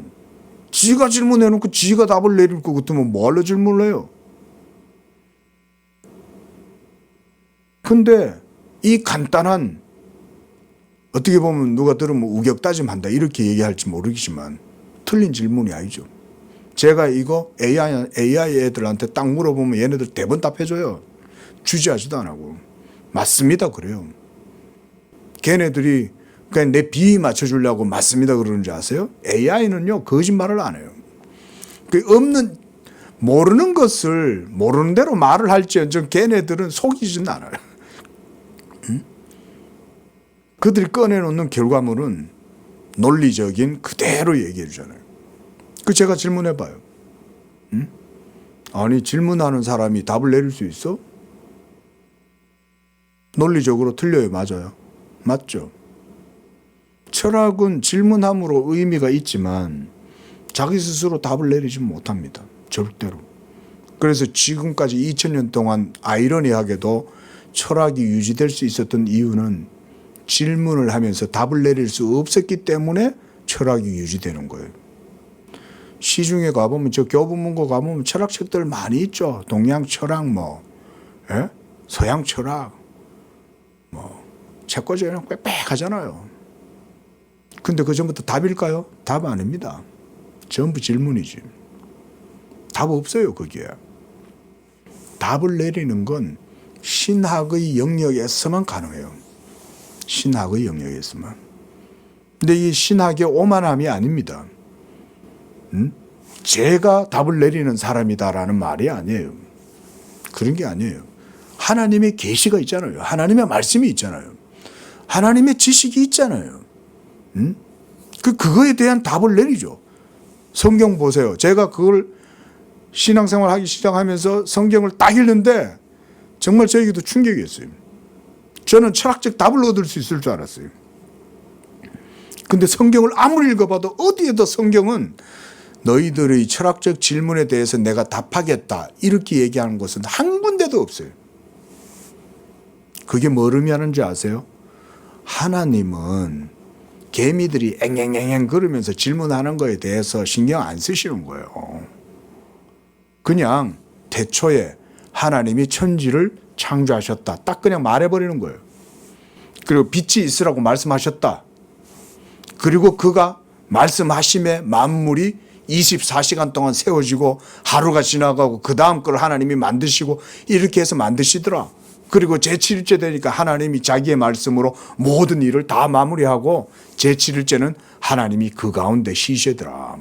지가 질문해놓고 지가 답을 내릴 것 같으면 뭐하러 질문을 해요? 근데 이 간단한, 어떻게 보면 누가 들으면 우격다짐한다 이렇게 얘기할지 모르겠지만 틀린 질문이 아니죠. 제가 이거 AI 애들한테 딱 물어보면 얘네들 대번 답해줘요. 주저하지도 안 하고. 맞습니다 그래요. 걔네들이 그냥 내 비위 맞춰주려고 맞습니다 그러는지 아세요? AI는요 거짓말을 안 해요. 그 없는, 모르는 것을 모르는 대로 말을 할지언정 걔네들은 속이지는 않아요. 그들이 꺼내놓는 결과물은 논리적인 그대로 얘기해 주잖아요. 그 제가 질문해 봐요. 아니 질문하는 사람이 답을 내릴 수 있어? 논리적으로 틀려요? 맞아요? 맞죠? 철학은 질문함으로 의미가 있지만 자기 스스로 답을 내리지 못합니다. 절대로. 그래서 지금까지 2000년 동안 아이러니하게도 철학이 유지될 수 있었던 이유는 질문을 하면서 답을 내릴 수 없었기 때문에 철학이 유지되는 거예요. 시중에 가보면, 저 교보문고 가보면 철학책들 많이 있죠. 동양 철학, 서양 철학, 책꽂이는 빽빽하잖아요. 근데 그 전부터 답일까요? 답 아닙니다. 전부 질문이지. 답 없어요, 거기에. 답을 내리는 건 신학의 영역에서만 가능해요. 신학의 영역에서만. 근데 이 신학의 오만함이 아닙니다. 제가 답을 내리는 사람이다라는 말이 아니에요. 그런 게 아니에요. 하나님의 계시가 있잖아요. 하나님의 말씀이 있잖아요. 하나님의 지식이 있잖아요. 그거에 대한 답을 내리죠. 성경 보세요. 제가 그걸 신앙생활 하기 시작하면서 성경을 딱 읽는데 정말 저에게도 충격이었어요. 저는 철학적 답을 얻을 수 있을 줄 알았어요. 근데 성경을 아무리 읽어봐도 어디에도 성경은 너희들의 철학적 질문에 대해서 내가 답하겠다 이렇게 얘기하는 것은 한 군데도 없어요. 그게 뭘 의미하는지 아세요? 하나님은 개미들이 앵앵앵앵 그러면서 질문하는 거에 대해서 신경 안 쓰시는 거예요. 그냥 태초에 하나님이 천지를 창조하셨다. 딱 그냥 말해버리는 거예요. 그리고 빛이 있으라고 말씀하셨다. 그리고 그가 말씀하심에 만물이 24시간 동안 세워지고 하루가 지나가고 그 다음 걸 하나님이 만드시고 이렇게 해서 만드시더라. 그리고 제7일째 되니까 하나님이 자기의 말씀으로 모든 일을 다 마무리하고 제7일째는 하나님이 그 가운데 쉬시더라.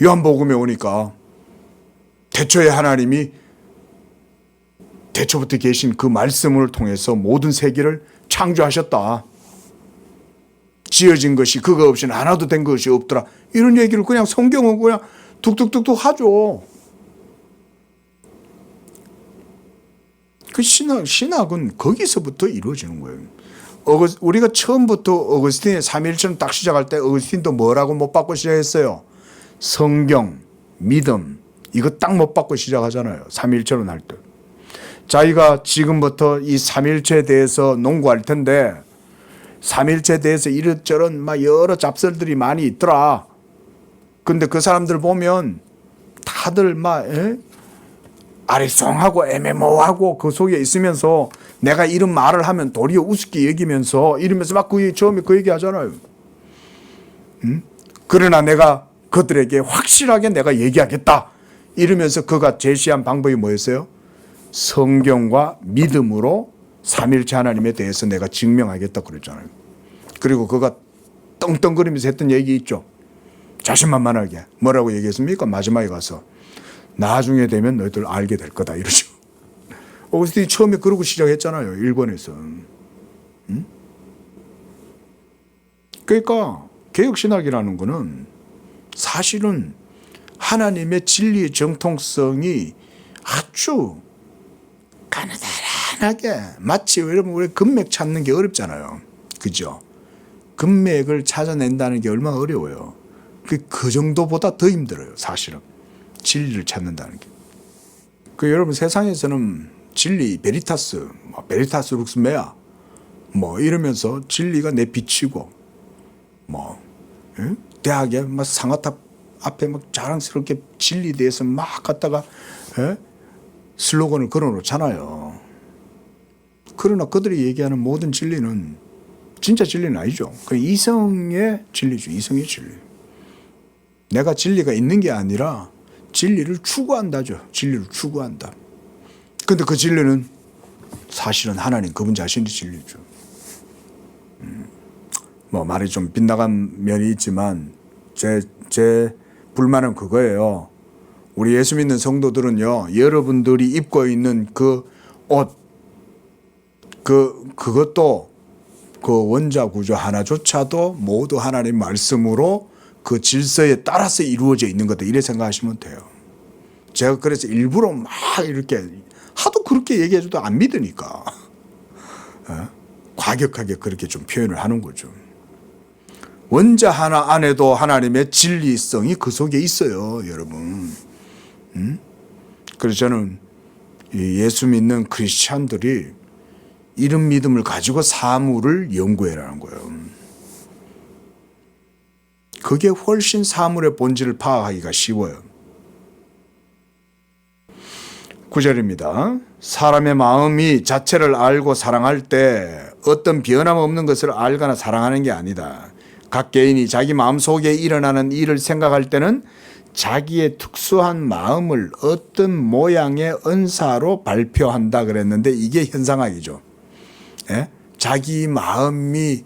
요한복음에 오니까 태초에 하나님이 태초부터 계신 그 말씀을 통해서 모든 세계를 창조하셨다. 지어진 것이 그거 없이는 하나도 된 것이 없더라. 이런 얘기를 그냥 성경은 그냥 툭툭툭툭 하죠. 그 신학은 거기서부터 이루어지는 거예요. 우리가 처음부터 어거스틴의 삼위일체는 딱 시작할 때 어거스틴도 뭐라고 못 받고 시작했어요? 성경, 믿음 이거 딱 못 받고 시작하잖아요. 삼위일체론 할 때. 자기가 지금부터 이 삼위일체에 대해서 농구할 텐데 삼위일체에 대해서 이런저런 막 여러 잡설들이 많이 있더라. 근데 그 사람들 보면 다들 막 아리송하고 애매모호하고 그 속에 있으면서 내가 이런 말을 하면 도리어 우습게 여기면서 이러면서 막 처음에 그 얘기 하잖아요. 그러나 내가 그들에게 확실하게 내가 얘기하겠다. 이러면서 그가 제시한 방법이 뭐였어요? 성경과 믿음으로 삼일체 하나님에 대해서 내가 증명하겠다 그랬잖아요. 그리고 그가 떵떵거리면서 했던 얘기 있죠. 자신만만하게. 뭐라고 얘기했습니까? 마지막에 가서 나중에 되면 너희들 알게 될 거다 이러죠. 어거스틴이 처음에 그러고 시작했잖아요. 일본에서. 그러니까 개혁신학이라는 거는 사실은 하나님의 진리의 정통성이 아주 가느다란하게 마치 여러분 우리 금맥 찾는 게 어렵잖아요. 그죠? 금맥을 찾아낸다는 게 얼마나 어려워요. 그 정도보다 더 힘들어요. 사실은. 진리를 찾는다는 게. 여러분 세상에서는 진리, 베리타스, 베리타스 룩스 메아 이러면서 진리가 내 빛이고 대학에 상아탑 앞에 자랑스럽게 진리에 대해서 막 갖다가 슬로건을 걸어놓잖아요. 그러나 그들이 얘기하는 모든 진리는 진짜 진리는 아니죠. 그 이성의 진리죠. 이성의 진리. 내가 진리가 있는 게 아니라 진리를 추구한다죠. 진리를 추구한다. 근데 그 진리는 사실은 하나님 그분 자신이 진리죠. 말이 좀 빗나간 면이 있지만 제 불만은 그거예요. 우리 예수 믿는 성도들은요, 여러분들이 입고 있는 그 옷, 그것도 그 원자 구조 하나조차도 모두 하나님 말씀으로 그 질서에 따라서 이루어져 있는 거다. 이래 생각하시면 돼요. 제가 그래서 일부러 막 이렇게 하도 그렇게 얘기해줘도 안 믿으니까 과격하게 그렇게 좀 표현을 하는 거죠. 원자 하나 안에도 하나님의 진리성이 그 속에 있어요, 여러분. 그래서 저는 예수 믿는 크리스찬들이 이런 믿음을 가지고 사물을 연구해라는 거예요. 그게 훨씬 사물의 본질을 파악하기가 쉬워요. 9절입니다. 사람의 마음이 자체를 알고 사랑할 때 어떤 변함없는 것을 알거나 사랑하는 게 아니다. 각 개인이 자기 마음속에 일어나는 일을 생각할 때는 자기의 특수한 마음을 어떤 모양의 은사로 발표한다 그랬는데 이게 현상학이죠. 예? 자기 마음을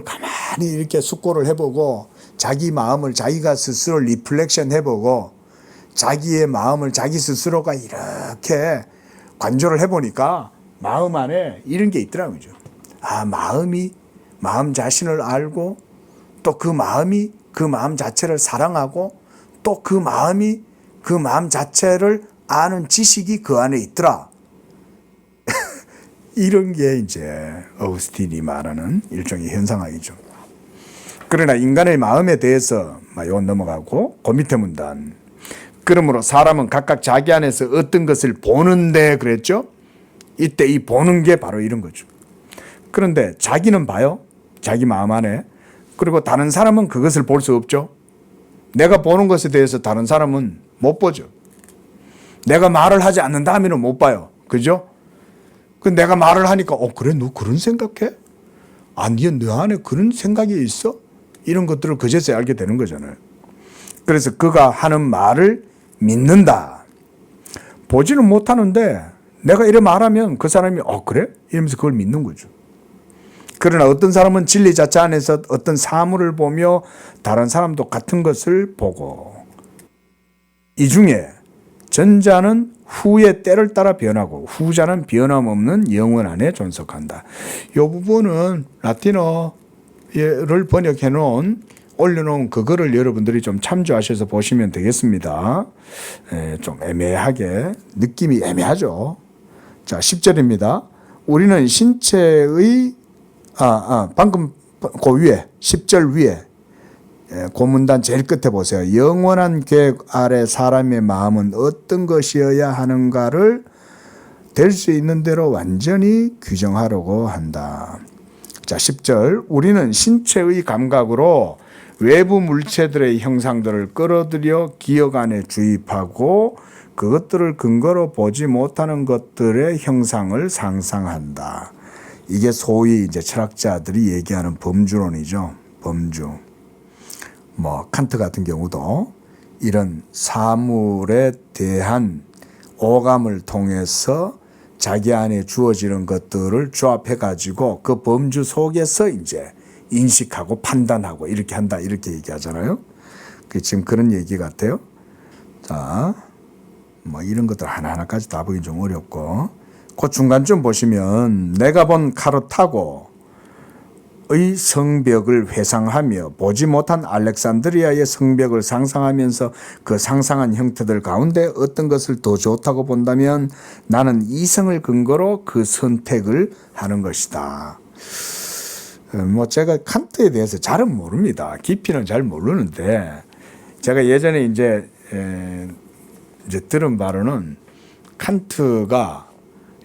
가만히 이렇게 숙고를 해보고 자기 마음을 자기가 스스로 리플렉션 해보고 자기의 마음을 자기 스스로가 이렇게 관조를 해보니까 마음 안에 이런 게 있더라고요. 마음 자신을 알고 또 그 마음이 그 마음 자체를 사랑하고 또 그 마음이 그 마음 자체를 아는 지식이 그 안에 있더라. 이런 게 이제 어거스틴이 말하는 일종의 현상학이죠. 그러나 인간의 마음에 대해서 이건 넘어가고 그 밑에 문단. 그러므로 사람은 각각 자기 안에서 어떤 것을 보는데 그랬죠. 이때 이 보는 게 바로 이런 거죠. 그런데 자기는 봐요. 자기 마음 안에. 그리고 다른 사람은 그것을 볼 수 없죠. 내가 보는 것에 대해서 다른 사람은 못 보죠. 내가 말을 하지 않는다 하면 못 봐요. 그죠? 내가 말을 하니까 그래 너 그런 생각해? 아니 너 안에 그런 생각이 있어? 이런 것들을 그제서야 알게 되는 거잖아요. 그래서 그가 하는 말을 믿는다. 보지는 못하는데 내가 이래 말하면 그 사람이 그래? 이러면서 그걸 믿는 거죠. 그러나 어떤 사람은 진리 자체 안에서 어떤 사물을 보며 다른 사람도 같은 것을 보고 이 중에 전자는 후의 때를 따라 변하고 후자는 변함없는 영원 안에 존속한다. 이 부분은 라틴어를 번역해 놓은 올려놓은 그거를 여러분들이 좀 참조하셔서 보시면 되겠습니다. 좀 애매하게 느낌이 애매하죠. 자, 10절입니다. 우리는 신체의 방금 그 위에 10절 위에 고문단 제일 끝에 보세요. 영원한 계획 아래 사람의 마음은 어떤 것이어야 하는가를 될 수 있는 대로 완전히 규정하려고 한다. 자, 10절. 우리는 신체의 감각으로 외부 물체들의 형상들을 끌어들여 기억 안에 주입하고 그것들을 근거로 보지 못하는 것들의 형상을 상상한다. 이게 소위 이제 철학자들이 얘기하는 범주론이죠. 범주. 칸트 같은 경우도 이런 사물에 대한 오감을 통해서 자기 안에 주어지는 것들을 조합해 가지고 그 범주 속에서 이제 인식하고 판단하고 이렇게 한다 이렇게 얘기하잖아요. 지금 그런 얘기 같아요. 자, 이런 것들 하나하나까지 다 보기 좀 어렵고 그 중간쯤 보시면 내가 본 카르타고의 성벽을 회상하며 보지 못한 알렉산드리아의 성벽을 상상하면서 그 상상한 형태들 가운데 어떤 것을 더 좋다고 본다면 나는 이성을 근거로 그 선택을 하는 것이다. 제가 칸트에 대해서 잘은 모릅니다. 깊이는 잘 모르는데 제가 예전에 이제 들은 바로는 칸트가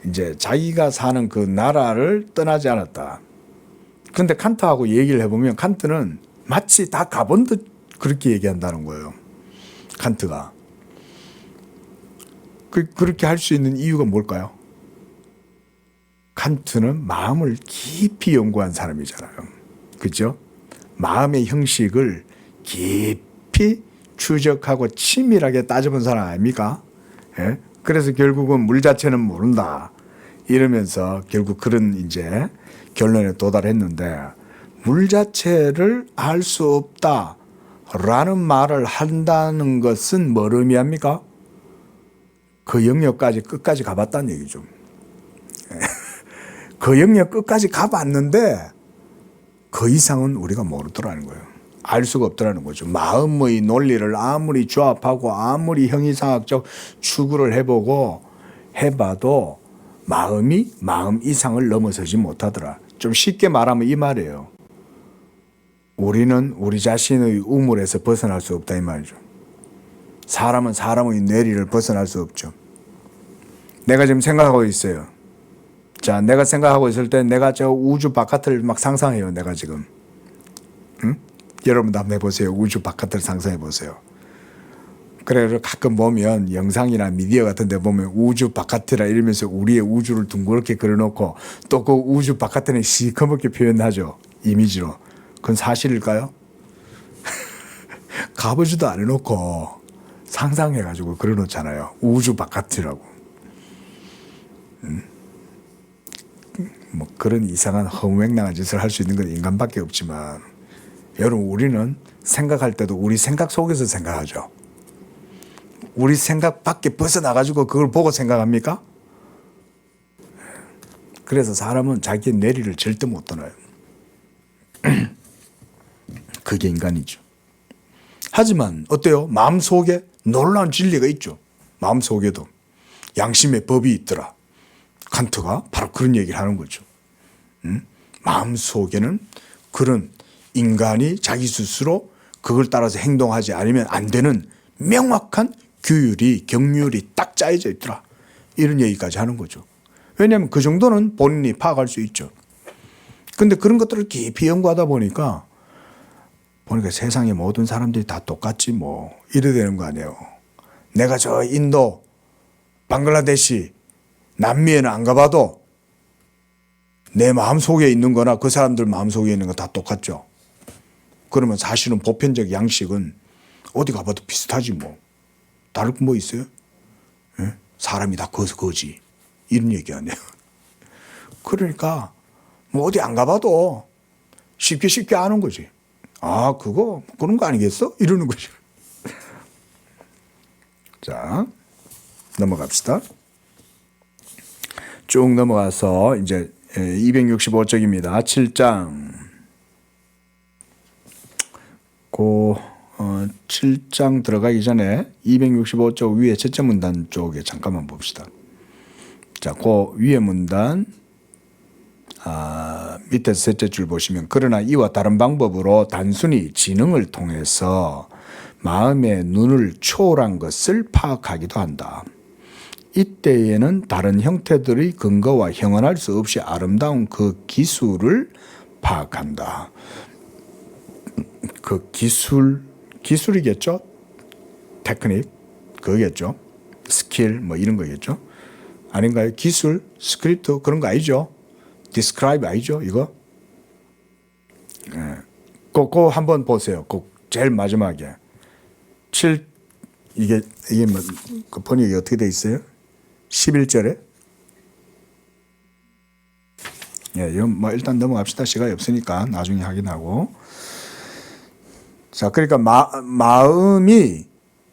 이제 자기가 사는 그 나라를 떠나지 않았다. 그런데 칸트하고 얘기를 해보면 칸트는 마치 다 가본 듯 그렇게 얘기한다는 거예요. 칸트가. 그렇게 할 수 있는 이유가 뭘까요? 칸트는 마음을 깊이 연구한 사람이잖아요. 그죠? 마음의 형식을 깊이 추적하고 치밀하게 따져본 사람 아닙니까? 예? 그래서 결국은 물 자체는 모른다. 이러면서 결국 그런 이제 결론에 도달했는데 물 자체를 알 수 없다라는 말을 한다는 것은 뭘 의미합니까? 그 영역까지 끝까지 가봤다는 얘기죠. 그 영역 끝까지 가봤는데 그 이상은 우리가 모르더라는 거예요. 알 수가 없더라는 거죠. 마음의 논리를 아무리 조합하고 아무리 형이상학적 추구를 해보고 해봐도 마음이 마음 이상을 넘어서지 못하더라. 좀 쉽게 말하면 이 말이에요. 우리는 우리 자신의 우물에서 벗어날 수 없다 이 말이죠. 사람은 사람의 뇌리를 벗어날 수 없죠. 내가 지금 생각하고 있어요. 자, 내가 생각하고 있을 때 내가 저 우주 바깥을 막 상상해요. 내가 지금. 응? 여러분도 한번 해보세요. 우주 바깥을 상상해 보세요. 그래 가끔 보면 영상이나 미디어 같은 데 보면 우주 바깥이라 이러면서 우리의 우주를 둥그렇게 그려놓고 또 그 우주 바깥에는 시커멓게 표현하죠. 이미지로. 그건 사실일까요? 가보지도 않아놓고 상상해가지고 그려놓잖아요. 우주 바깥이라고. 그런 이상한 허무맹랑한 짓을 할 수 있는 건 인간밖에 없지만 여러분 우리는 생각할 때도 우리 생각 속에서 생각하죠. 우리 생각 밖에 벗어나가지고 그걸 보고 생각합니까? 그래서 사람은 자기의 뇌리를 절대 못 떠나요. 그게 인간이죠. 하지만 어때요? 마음속에 놀라운 진리가 있죠. 마음속에도 양심의 법이 있더라. 칸트가 바로 그런 얘기를 하는 거죠. 마음속에는 그런 인간이 자기 스스로 그걸 따라서 행동하지 않으면 안 되는 명확한 규율이 경률이 딱 짜여져 있더라. 이런 얘기까지 하는 거죠. 왜냐하면 그 정도는 본인이 파악할 수 있죠. 그런데 그런 것들을 깊이 연구하다 보니까 세상의 모든 사람들이 다 똑같지 뭐 이래 되는 거 아니에요. 내가 저 인도, 방글라데시, 남미에는 안 가봐도 내 마음속에 있는 거나 그 사람들 마음속에 있는 거 다 똑같죠. 그러면 사실은 보편적 양식은 어디 가봐도 비슷하지 뭐. 다를 거 뭐 있어요? 예? 사람이 다 거지. 이런 얘기 아니에요. 그러니까 뭐 어디 안 가봐도 쉽게 아는 거지. 아 그거 그런 거 아니겠어? 이러는 거죠. 자, 넘어갑시다. 쭉 넘어가서 이제 265쪽입니다. 7장. 7장 들어가기 전에 265쪽 위에 첫째 문단 쪽에 잠깐만 봅시다. 자, 그 위에 문단 밑에 셋째 줄 보시면 그러나 이와 다른 방법으로 단순히 지능을 통해서 마음의 눈을 초월한 것을 파악하기도 한다. 이때에는 다른 형태들의 근거와 형언할 수 없이 아름다운 그 기술을 파악한다. 그 기술이겠죠? 테크닉 그거겠죠? 스킬 뭐 이런 거겠죠? 아닌가요? 기술, 스크립트 그런 거 아니죠? 디스크라이브 아니죠? 이거? 예. 그거 한번 보세요. 그 제일 마지막에 7 이게 뭐 그 번역이 어떻게 돼 있어요? 11절에 예, 이건 뭐 일단 넘어갑시다. 시간이 없으니까 나중에 확인하고. 자, 그러니까 마음이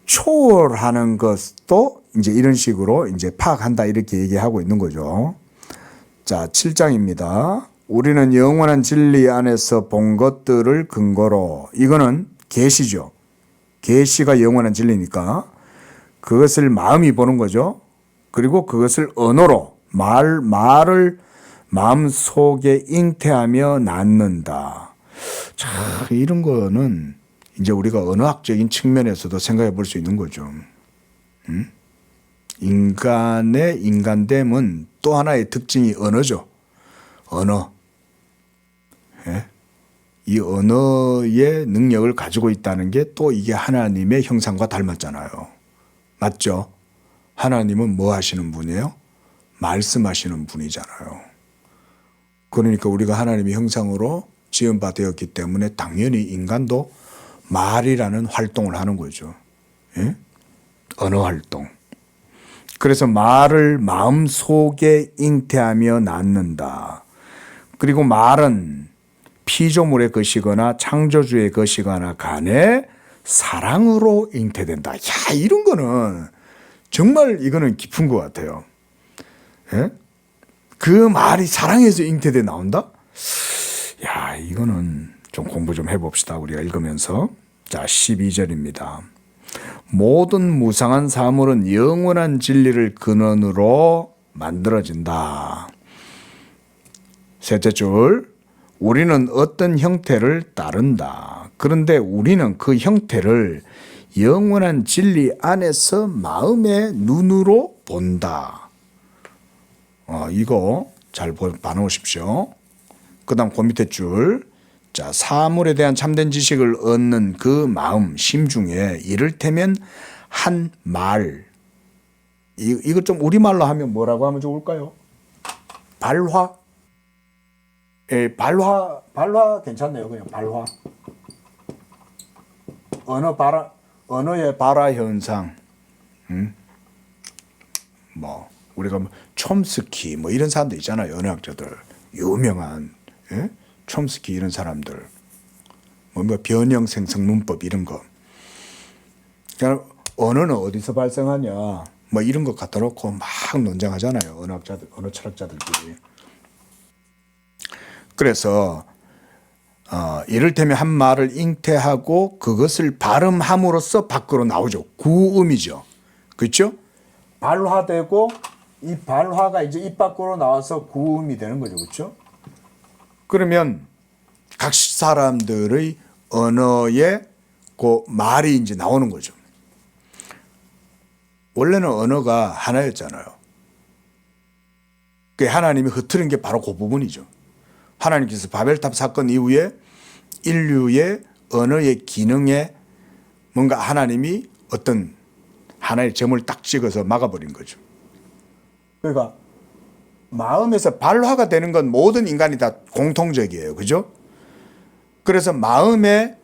초월하는 것도 이제 이런 식으로 이제 파악한다 이렇게 얘기하고 있는 거죠. 자, 7장입니다. 우리는 영원한 진리 안에서 본 것들을 근거로 이거는 계시죠. 계시가 영원한 진리니까 그것을 마음이 보는 거죠. 그리고 그것을 언어로 말을 마음속에 잉태하며 낳는다. 자, 이런 거는 이제 우리가 언어학적인 측면에서도 생각해 볼 수 있는 거죠. 인간의 인간됨은 또 하나의 특징이 언어죠. 언어. 예? 이 언어의 능력을 가지고 있다는 게 또 이게 하나님의 형상과 닮았잖아요. 맞죠? 하나님은 뭐 하시는 분이에요? 말씀하시는 분이잖아요. 그러니까 우리가 하나님의 형상으로 지음바 되었기 때문에 당연히 인간도 말이라는 활동을 하는 거죠. 예? 언어 활동. 그래서 말을 마음속에 잉태하며 낳는다. 그리고 말은 피조물의 것이거나 창조주의 것이거나 간에 사랑으로 잉태된다. 야, 이런 거는 정말 이거는 깊은 것 같아요. 예? 그 말이 사랑에서 잉태돼 나온다? 야, 이거는 좀 공부 좀 해봅시다. 우리가 읽으면서. 자, 12절입니다. 모든 무상한 사물은 영원한 진리를 근원으로 만들어진다. 셋째 줄, 우리는 어떤 형태를 따른다. 그런데 우리는 그 형태를 영원한 진리 안에서 마음의 눈으로 본다. 이거 잘 봐놓으십시오. 그 다음 그 밑에 줄. 자, 사물에 대한 참된 지식을 얻는 그 마음, 심중에 이를테면 한 말. 이거 좀 우리말로 하면 뭐라고 하면 좋을까요? 발화? 예, 발화 괜찮네요. 그냥 발화. 언어의 발화 현상. 뭐, 우리가 촘스키 뭐 이런 사람들 있잖아요. 언어학자들. 유명한, 예? 촘스키 이런 사람들, 뭐 변형 생성 문법 이런 거. 그러니까 언어는 어디서 발생하냐, 뭐 이런 거 갖다 놓고 막 논쟁하잖아요. 언어학자들, 언어 철학자들끼리. 그래서 이를테면 한 말을 잉태하고 그것을 발음함으로써 밖으로 나오죠. 구음이죠. 그렇죠? 발화되고 이 발화가 이제 입 밖으로 나와서 구음이 되는 거죠. 그렇죠? 그러면 각 사람들의 언어에 그 말이 이제 나오는 거죠. 원래는 언어가 하나였잖아요. 그 하나님이 흐트린 게 바로 그 부분이죠. 하나님께서 바벨탑 사건 이후에 인류의 언어의 기능에 뭔가 하나님이 어떤 하나의 점을 딱 찍어서 막아버린 거죠. 그러니까 마음에서 발화가 되는 건 모든 인간이 다 공통적이에요. 그죠? 그래서 마음에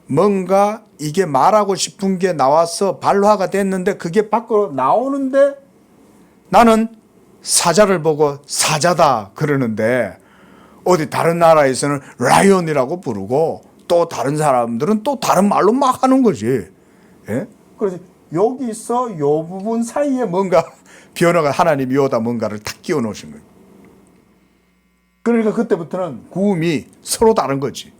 뭔가 이게 말하고 싶은 게 나와서 발화가 됐는데 그게 밖으로 나오는데 나는 사자를 보고 사자다 그러는데 어디 다른 나라에서는 라이온이라고 부르고 또 다른 사람들은 또 다른 말로 막 하는 거지. 예? 그래서 여기서 요 부분 사이에 뭔가 변화가 하나님이 오다 뭔가를 탁 끼워 놓으신 거예요. 그러니까 그때부터는 구음이 서로 다른 거지.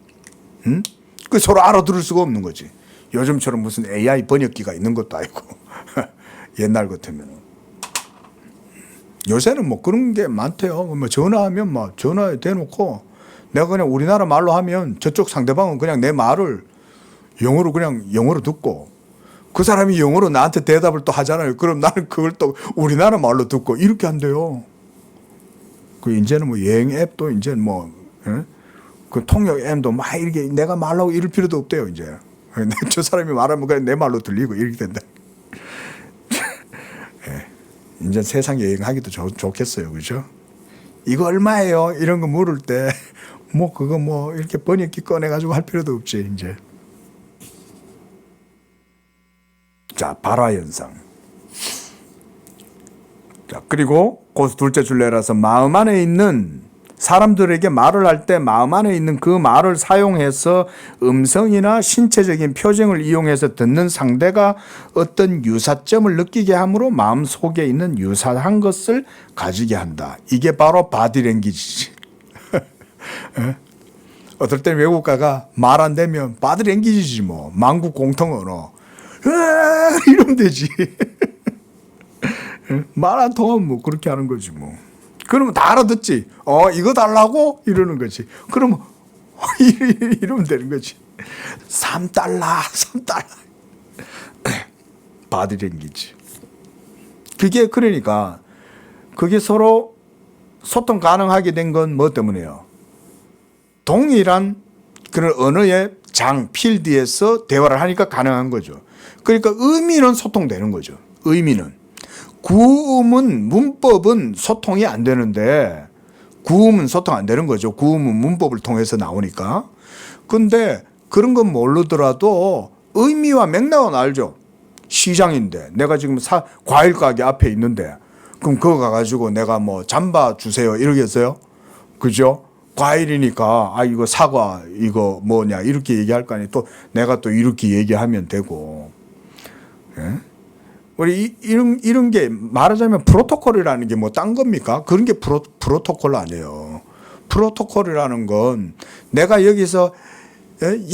응? 그 서로 알아들을 수가 없는 거지. 요즘처럼 무슨 AI 번역기가 있는 것도 아니고 옛날 같으면. 요새는 뭐 그런 게 많대요. 뭐 전화하면 막 전화에 대놓고 내가 그냥 우리나라 말로 하면 저쪽 상대방은 그냥 내 말을 영어로 그냥 영어로 듣고 그 사람이 영어로 나한테 대답을 또 하잖아요. 그럼 나는 그걸 또 우리나라 말로 듣고 이렇게 한대요. 그 이제는 뭐 여행 앱도 이제 뭐 그 통역 앱도 막 이렇게 내가 말하고 이럴 필요도 없대요. 이제 저 사람이 말하면 그냥 내 말로 들리고 이렇게 된다. 이제 세상 여행하기도 좋겠어요. 그죠? 이거 얼마예요? 이런 거 물을 때, 뭐, 그거 뭐, 이렇게 번역기 꺼내가지고 할 필요도 없지, 이제. 자, 발화현상. 자, 그리고, 그 둘째 줄레라서 마음 안에 있는 사람들에게 말을 할 때 마음 안에 있는 그 말을 사용해서 음성이나 신체적인 표정을 이용해서 듣는 상대가 어떤 유사점을 느끼게 함으로 마음 속에 있는 유사한 것을 가지게 한다. 이게 바로 바디랭귀지지. 어떨 땐 외국가가 말 안 되면 바디랭귀지지 뭐. 만국 공통언어. 이러면 되지. 말 안 통하면 뭐 그렇게 하는 거지 뭐. 그러면 다 알아듣지. 이거 달라고? 이러는 거지. 그러면 이러면 되는 거지. 3달러. 바디랭귀지. 그게 그러니까 그게 서로 소통 가능하게 된 건 뭐 때문이에요? 동일한 그런 언어의 필드에서 대화를 하니까 가능한 거죠. 그러니까 의미는 소통되는 거죠. 의미는. 구음은 문법은 소통이 안 되는데 구음은 소통 안 되는 거죠. 구음은 문법을 통해서 나오니까. 근데 그런 건 모르더라도 의미와 맥락은 알죠. 시장인데 내가 지금 과일 가게 앞에 있는데 그럼 그거 가가지고 내가 뭐 잠바 주세요 이러겠어요? 그죠? 과일이니까 이거 사과 이거 뭐냐 이렇게 얘기할 거 아니에요. 또 내가 또 이렇게 얘기하면 되고. 예? 우리 이런 게 말하자면 프로토콜이라는 게 뭐 딴 겁니까? 그런 게 프로토콜 아니에요. 프로토콜이라는 건 내가 여기서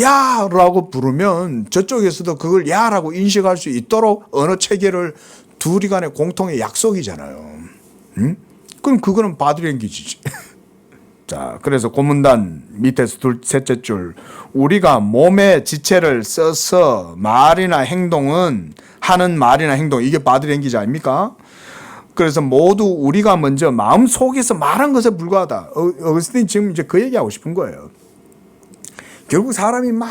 야라고 부르면 저쪽에서도 그걸 야라고 인식할 수 있도록 언어 체계를 둘이 간의 공통의 약속이잖아요. 응? 그럼 그거는 바디랭귀지지. 자, 그래서 고문단 밑에서 셋째 줄 우리가 몸의 지체를 써서 말이나 행동은 하는 말이나 행동 이게 바디랭귀지 아닙니까? 그래서 모두 우리가 먼저 마음 속에서 말한 것에 불과하다. 어거스틴이 지금 이제 그 얘기하고 싶은 거예요. 결국 사람이 막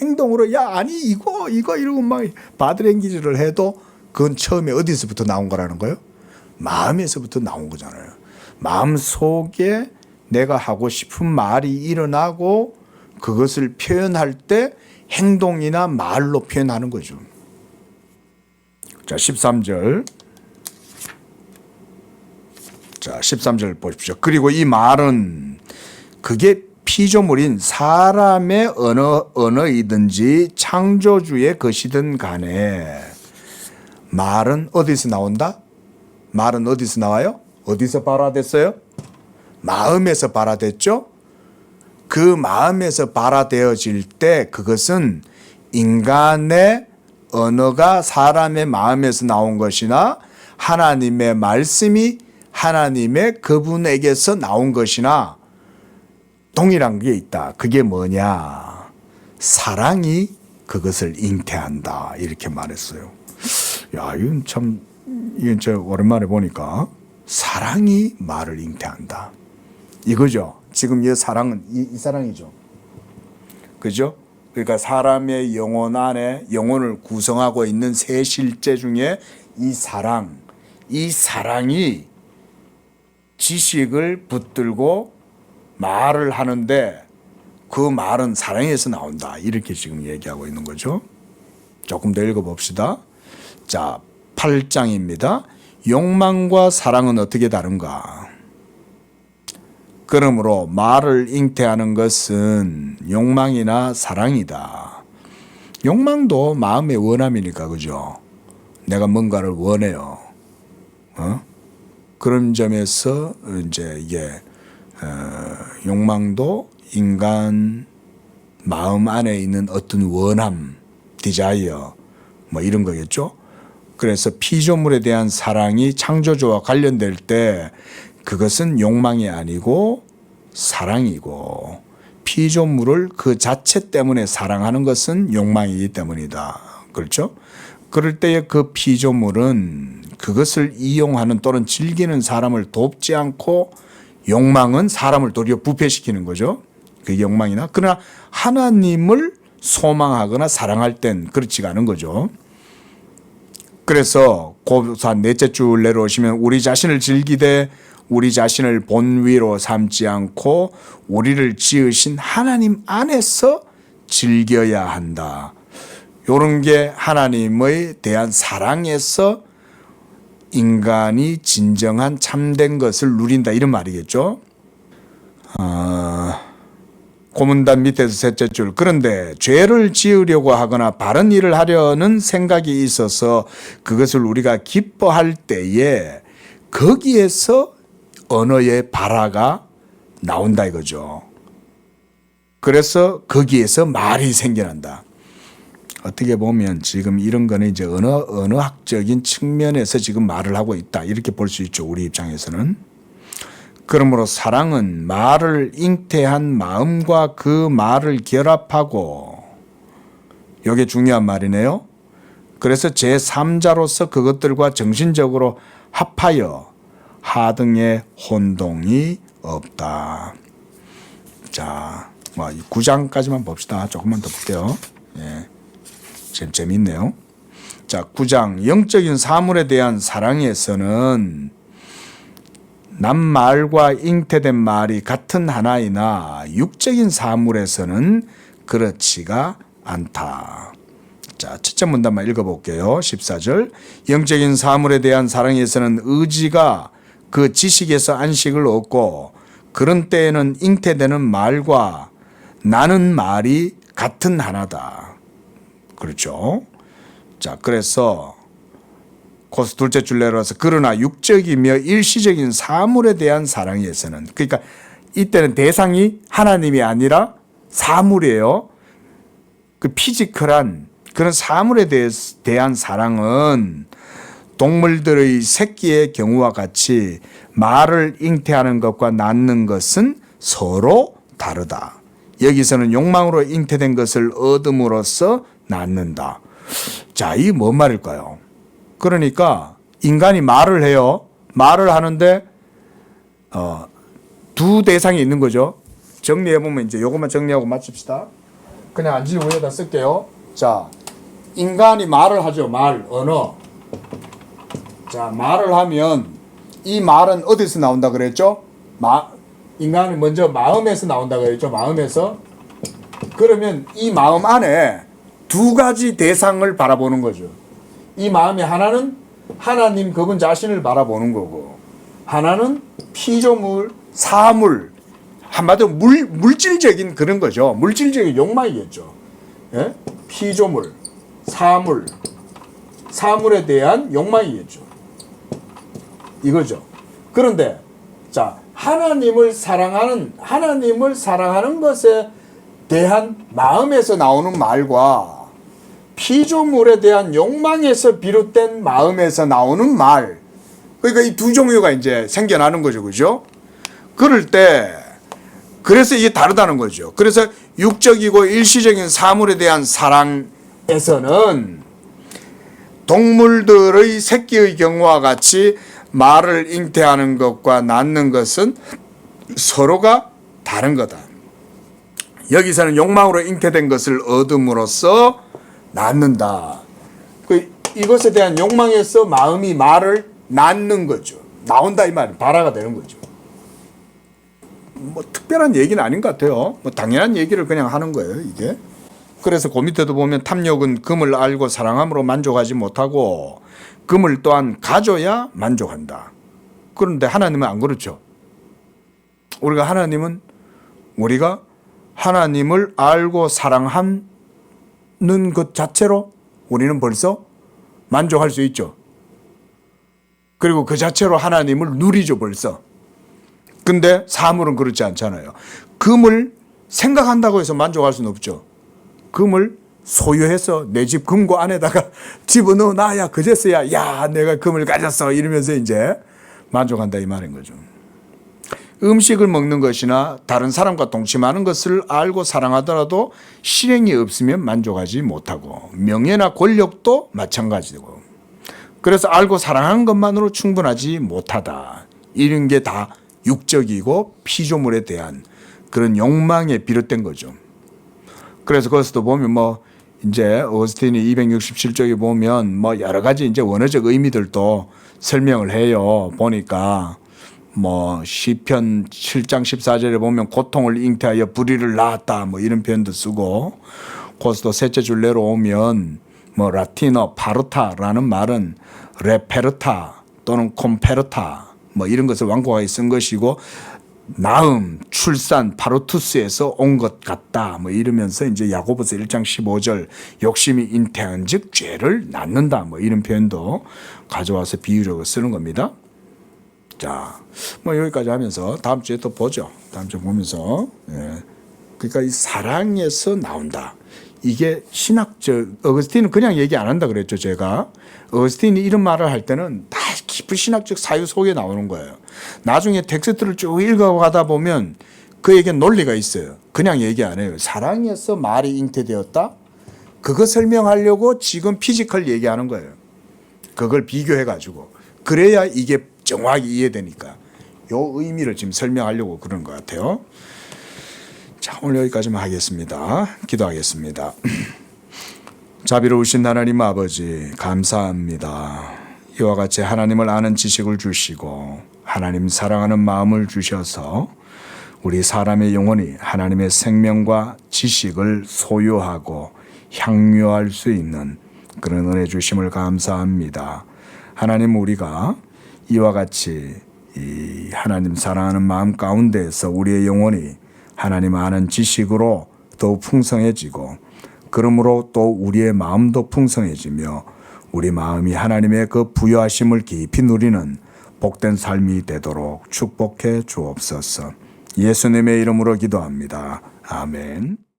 행동으로 야 아니 이거 이러고 막 바디랭귀지를 해도 그건 처음에 어디서부터 나온 거라는 거예요? 마음에서부터 나온 거잖아요. 마음 속에 내가 하고 싶은 말이 일어나고 그것을 표현할 때 행동이나 말로 표현하는 거죠. 자, 13절. 자, 13절 보십시오. 그리고 이 말은 그게 피조물인 사람의 언어이든지 창조주의 것이든 간에 말은 어디서 나온다? 말은 어디서 나와요? 어디서 발화됐어요? 마음에서 발화됐죠? 그 마음에서 발화되어질 때 그것은 인간의 언어가 사람의 마음에서 나온 것이나 하나님의 말씀이 하나님의 그분에게서 나온 것이나 동일한 게 있다. 그게 뭐냐? 사랑이 그것을 잉태한다. 이렇게 말했어요. 야, 이건 저 오랜만에 보니까 사랑이 말을 잉태한다. 이거죠. 지금 이 사랑은 이 사랑이죠. 그죠? 그러니까 사람의 영혼 안에 영혼을 구성하고 있는 세 실제 중에 이 사랑이 지식을 붙들고 말을 하는데 그 말은 사랑에서 나온다. 이렇게 지금 얘기하고 있는 거죠. 조금 더 읽어봅시다. 자, 8장입니다. 욕망과 사랑은 어떻게 다른가? 그러므로 말을 잉태하는 것은 욕망이나 사랑이다. 욕망도 마음의 원함이니까 그죠? 내가 뭔가를 원해요. 그런 점에서 이제 이게 욕망도 인간 마음 안에 있는 어떤 원함, 디자이어 뭐 이런 거겠죠. 그래서 피조물에 대한 사랑이 창조주와 관련될 때 그것은 욕망이 아니고 사랑이고, 피조물을 그 자체 때문에 사랑하는 것은 욕망이기 때문이다. 그렇죠? 그럴 때에 그 피조물은 그것을 이용하는 또는 즐기는 사람을 돕지 않고 욕망은 사람을 도리어 부패시키는 거죠. 그게 욕망이나. 그러나 하나님을 소망하거나 사랑할 땐 그렇지가 않은 거죠. 그래서 고사 넷째 줄 내려오시면 우리 자신을 즐기되 우리 자신을 본위로 삼지 않고 우리를 지으신 하나님 안에서 즐겨야 한다. 이런 게 하나님에 대한 사랑에서 인간이 진정한 참된 것을 누린다, 이런 말이겠죠. 고문단 밑에서 셋째 줄. 그런데 죄를 지으려고 하거나 바른 일을 하려는 생각이 있어서 그것을 우리가 기뻐할 때에 거기에서 언어의 발화가 나온다 이거죠. 그래서 거기에서 말이 생겨난다. 어떻게 보면 지금 이런 거는 이제 언어학적인 측면에서 지금 말을 하고 있다, 이렇게 볼 수 있죠. 우리 입장에서는. 그러므로 사랑은 말을 잉태한 마음과 그 말을 결합하고, 이게 중요한 말이네요. 그래서 제3자로서 그것들과 정신적으로 합하여 하등의 혼동이 없다. 자, 9장까지만 봅시다. 조금만 더 볼게요. 예. 재밌네요. 자, 9장. 영적인 사물에 대한 사랑에서는 낱말과 잉태된 말이 같은 하나이나 육적인 사물에서는 그렇지가 않다. 자, 첫째 문단만 읽어볼게요. 14절. 영적인 사물에 대한 사랑에서는 의지가 그 지식에서 안식을 얻고 그런 때에는 잉태되는 말과 나는 말이 같은 하나다. 그렇죠. 자, 그래서 거기서 둘째 줄 내려와서 그러나 육적이며 일시적인 사물에 대한 사랑에서는, 그러니까 이때는 대상이 하나님이 아니라 사물이에요. 그 피지컬한 그런 사물에 대한 사랑은 동물들의 새끼의 경우와 같이 말을 잉태하는 것과 낳는 것은 서로 다르다. 여기서는 욕망으로 잉태된 것을 얻음으로써 낳는다. 자, 이게 뭔 말일까요? 그러니까 인간이 말을 해요. 말을 하는데 두 대상이 있는 거죠. 정리해보면 이제 요것만 정리하고 마칩시다. 그냥 안지 위에다 쓸게요. 자, 인간이 말을 하죠. 말, 언어. 자, 말을 하면 이 말은 어디서 나온다 그랬죠? 인간이 먼저 마음에서 나온다 그랬죠. 마음에서. 그러면 이 마음 안에 두 가지 대상을 바라보는 거죠. 이 마음이 하나는 하나님 그분 자신을 바라보는 거고, 하나는 피조물, 사물, 한마디로 물질적인 그런 거죠. 물질적인 욕망이겠죠. 예? 피조물, 사물에 대한 욕망이겠죠. 이거죠. 그런데 자, 하나님을 사랑하는 것에 대한 마음에서 나오는 말과 피조물에 대한 욕망에서 비롯된 마음에서 나오는 말, 그러니까 이 두 종류가 이제 생겨나는 거죠. 그죠? 그럴 때 그래서 이게 다르다는 거죠. 그래서 육적이고 일시적인 사물에 대한 사랑에서는 동물들의 새끼의 경우와 같이 말을 잉태하는 것과 낳는 것은 서로가 다른 거다. 여기서는 욕망으로 잉태된 것을 얻음으로써 낳는다. 이것에 대한 욕망에서 마음이 말을 낳는 거죠. 나온다 이 말은 발화가 되는 거죠. 뭐 특별한 얘기는 아닌 것 같아요. 뭐 당연한 얘기를 그냥 하는 거예요, 이게. 그래서 그 밑에도 보면 탐욕은 금을 알고 사랑함으로 만족하지 못하고 금을 또한 가져야 만족한다. 그런데 하나님은 안 그렇죠. 우리가 하나님을 알고 사랑하는 것 자체로 우리는 벌써 만족할 수 있죠. 그리고 그 자체로 하나님을 누리죠 벌써. 근데 사물은 그렇지 않잖아요. 금을 생각한다고 해서 만족할 수는 없죠. 금을 소유해서 내 집 금고 안에다가 집어넣어 놔야 그제서야 야 내가 금을 가졌어 이러면서 이제 만족한다 이 말인 거죠. 음식을 먹는 것이나 다른 사람과 동침하는 것을 알고 사랑하더라도 실행이 없으면 만족하지 못하고 명예나 권력도 마찬가지고 그래서 알고 사랑하는 것만으로 충분하지 못하다. 이런 게 다 육적이고 피조물에 대한 그런 욕망에 비롯된 거죠. 그래서 거기서도 보면 뭐 이제 어거스틴이 267쪽에 보면 뭐 여러 가지 이제 원어적 의미들도 설명을 해요. 보니까 뭐 시편 7장 14절에 보면 고통을 잉태하여 불의를 낳았다 뭐 이런 표현도 쓰고 거기서도 셋째 줄 내려오면 뭐 라틴어 파르타라는 말은 레페르타 또는 콤페르타 뭐 이런 것을 완곡하게 쓴 것이고 낳음, 출산, 파로투스에서 온 것 같다 뭐 이러면서 이제 야고보서 1장 15절 욕심이 잉태한 즉 죄를 낳는다 뭐 이런 표현도 가져와서 비유적으로 쓰는 겁니다. 자, 뭐 여기까지 하면서 다음 주에 또 보죠. 다음 주에 보면서 그러니까 이 사랑에서 나온다. 이게 신학적 어거스틴은 그냥 얘기 안 한다 그랬죠. 제가 어거스틴이 이런 말을 할 때는 다 깊은 신학적 사유 속에 나오는 거예요. 나중에 텍스트를 쭉 읽어가다 보면 그에게 논리가 있어요. 그냥 얘기 안 해요. 사랑에서 말이 잉태되었다. 그거 설명하려고 지금 피지컬 얘기하는 거예요. 그걸 비교해가지고 그래야 이게 정확히 이해되니까 요 의미를 지금 설명하려고 그런 것 같아요. 자, 오늘 여기까지만 하겠습니다. 기도하겠습니다. 자비로우신 하나님 아버지 감사합니다. 이와 같이 하나님을 아는 지식을 주시고 하나님 사랑하는 마음을 주셔서 우리 사람의 영혼이 하나님의 생명과 지식을 소유하고 향유할 수 있는 그런 은혜 주심을 감사합니다. 하나님 우리가 이와 같이 이 하나님 사랑하는 마음 가운데에서 우리의 영혼이 하나님 아는 지식으로 더욱 풍성해지고 그러므로 또 우리의 마음도 풍성해지며 우리 마음이 하나님의 그 부여하심을 깊이 누리는 복된 삶이 되도록 축복해 주옵소서. 예수님의 이름으로 기도합니다. 아멘.